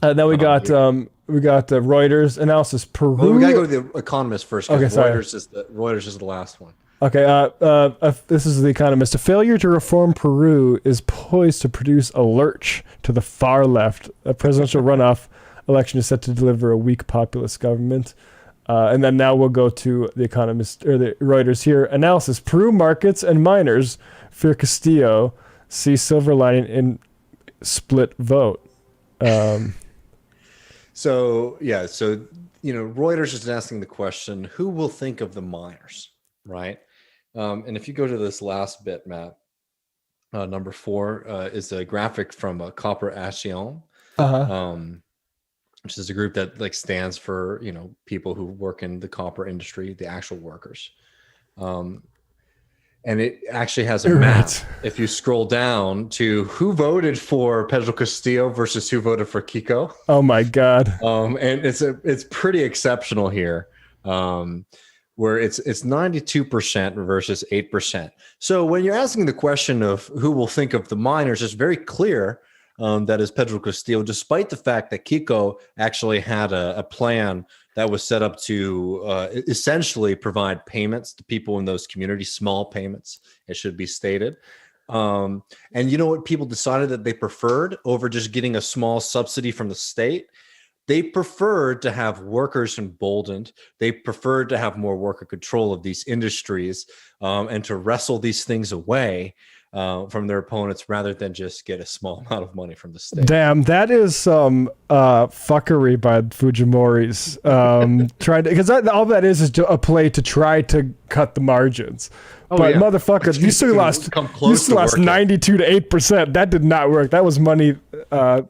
Then we got Reuters analysis. Peru. Well, we gotta go to the Economist first. Okay, sorry. Reuters is the last one. Okay, this is the Economist. A failure to reform Peru is poised to produce a lurch to the far left. A presidential runoff election is set to deliver a weak populist government. And then now we'll go to the Economist or the Reuters here. Analysis: Peru markets and miners fear Castillo, see silver lining in split vote. So Reuters is asking the question, who will think of the miners, right? And if you go to this last bit, Matt, number 4 is a graphic from Copper Action. which is a group that like stands for, people who work in the copper industry, the actual workers. And it actually has a map. Right. If you scroll down to who voted for Pedro Castillo versus who voted for Kiko. Oh my God. And it's pretty exceptional here, where it's 92% versus 8%. So when you're asking the question of who will think of the miners, it's very clear that is Pedro Castillo, despite the fact that Kiko actually had a plan that was set up to essentially provide payments to people in those communities, small payments, it should be stated. And you know what people decided that they preferred over just getting a small subsidy from the state? They preferred to have workers emboldened. They preferred to have more worker control of these industries and to wrestle these things away from their opponents rather than just get a small amount of money from the state. Damn, that is some fuckery by Fujimori's. Because all that is a play to try to cut the margins. But motherfucker, you still lost 92 to 8%. That did not work. That was money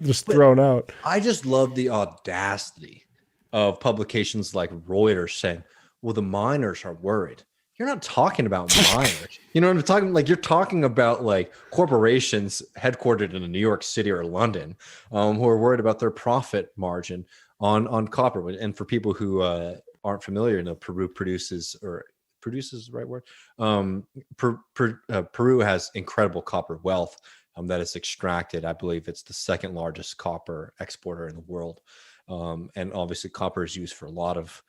just thrown out. I just love the audacity of publications like Reuters saying, well, the miners are worried. You're not talking about miners. You know what I'm talking? Like, you're talking about like corporations headquartered in New York City or London who are worried about their profit margin on copper. And for people who aren't familiar, Peru produces the right word. Peru has incredible copper wealth that is extracted. I believe it's the second largest copper exporter in the world. And obviously copper is used for a lot of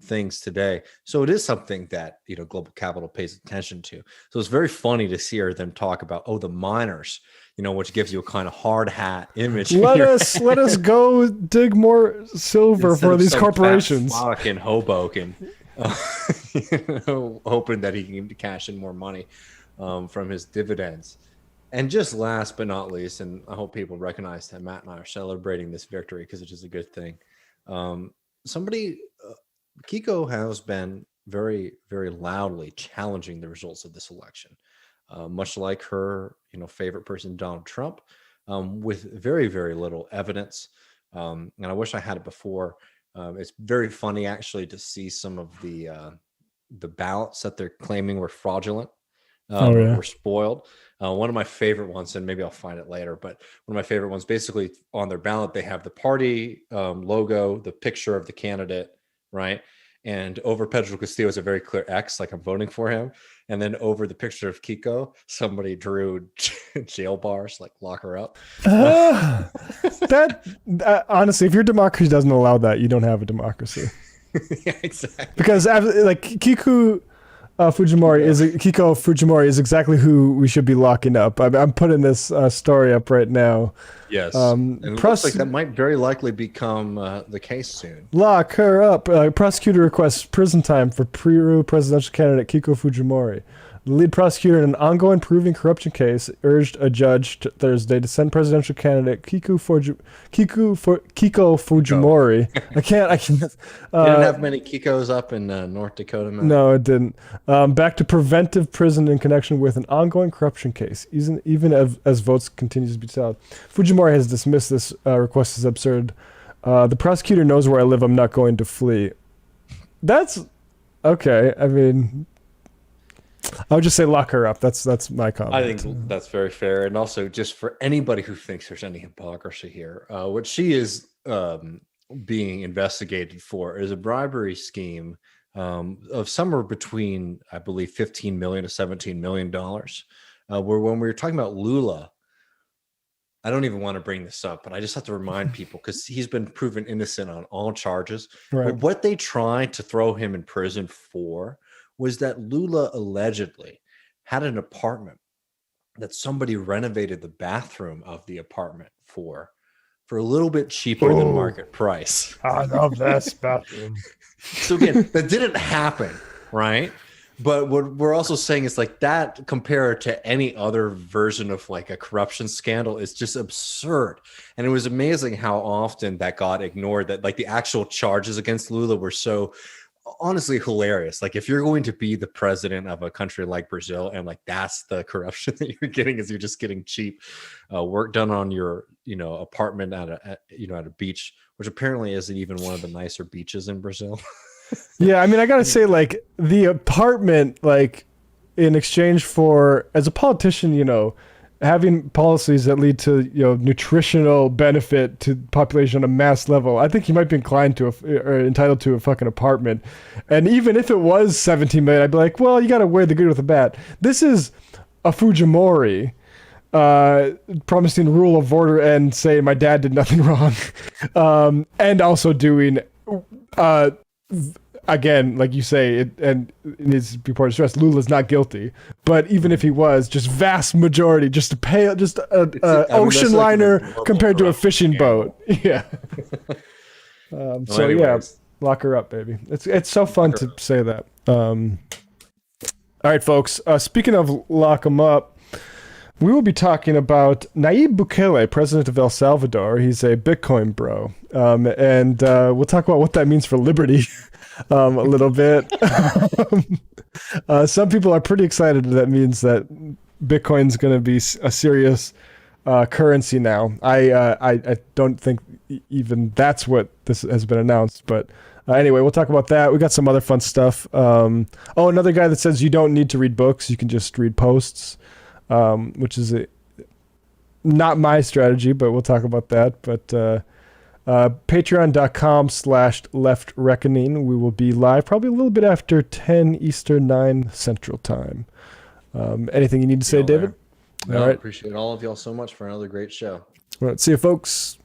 things today. So it is something that, global capital pays attention to. So it's very funny to see them talk about, the miners, which gives you a kind of hard hat image. Let us go dig more silver Instead for these corporations. In Hoboken, hoping that he can cash in more money from his dividends. And just last but not least, and I hope people recognize that Matt and I are celebrating this victory because it is a good thing. Kiko has been very, very loudly challenging the results of this election, much like her, favorite person, Donald Trump, with very, very little evidence. And I wish I had it before. It's very funny actually to see some of the ballots that they're claiming were fraudulent, were spoiled. One of my favorite ones, and maybe I'll find it later, but one of my favorite ones, basically on their ballot, they have the party logo, the picture of the candidate, right? And over Pedro Castillo is a very clear X, like I'm voting for him. And then over the picture of Kiko, somebody drew jail bars, like lock her up. Honestly, if your democracy doesn't allow that, you don't have a democracy. Yeah, exactly. Because Kiko Fujimori is exactly who we should be locking up. I'm putting this story up right now. Yes, and it looks like that might very likely become the case soon. Lock her up. Prosecutor requests prison time for Peru presidential candidate Kiko Fujimori. The lead prosecutor in an ongoing Peruvian corruption case urged a judge Thursday to send presidential candidate Kiko Fujimori. I can't. You didn't have many Kikos up in North Dakota, man? No, it didn't. Back to preventive prison in connection with an ongoing corruption case, even as votes continues to be tallied. Fujimori has dismissed this request as absurd. The prosecutor knows where I live. I'm not going to flee. That's okay. I mean, I would just say lock her up. That's my comment. I think that's very fair. And also, just for anybody who thinks there's any hypocrisy here, what she is being investigated for is a bribery scheme of somewhere between, I believe, $15 million to $17 million. Where when we were talking about Lula, I don't even want to bring this up, but I just have to remind people because he's been proven innocent on all charges. Right. But what they tried to throw him in prison for was that Lula allegedly had an apartment that somebody renovated the bathroom of the apartment for a little bit cheaper than market price. I love this bathroom. So again, that didn't happen, right? But what we're also saying is like that compared to any other version of like a corruption scandal is just absurd. And it was amazing how often that got ignored, that like the actual charges against Lula were so honestly hilarious. Like if you're going to be the president of a country like Brazil and like that's the corruption that you're getting is you're just getting cheap work done on your apartment at a beach, which apparently isn't even one of the nicer beaches in Brazil. Yeah, I mean, I gotta say, like, the apartment, like, in exchange for, as a politician, having policies that lead to, nutritional benefit to the population on a mass level, I think you might be inclined to or entitled to a fucking apartment. And even if it was 17 million, I'd be like, well, you gotta weigh the good with the bad. This is a Fujimori promising rule of order and saying my dad did nothing wrong, and also doing again, like you say, and it needs to be part of stress, Lula's not guilty, but even if he was, just vast majority, just to pay just a ocean liner compared to a fishing boat. Yeah. So yeah, lock her up, baby. It's so fun to say that. All right, folks, speaking of lock 'em up, we will be talking about Nayib Bukele, president of El Salvador. He's a Bitcoin bro. And we'll talk about what that means for liberty a little bit. Some people are pretty excited that means that Bitcoin's going to be a serious currency now. I don't think even that's what this has been announced. But anyway, we'll talk about that. We got some other fun stuff. Another guy that says you don't need to read books. You can just read posts. Which is not my strategy, but we'll talk about that. But patreon.com/leftreckoning. We will be live probably a little bit after 10 Eastern, 9 Central Time. Anything you need to say, David? All right. Appreciate all of y'all so much for another great show. All right, see you, folks.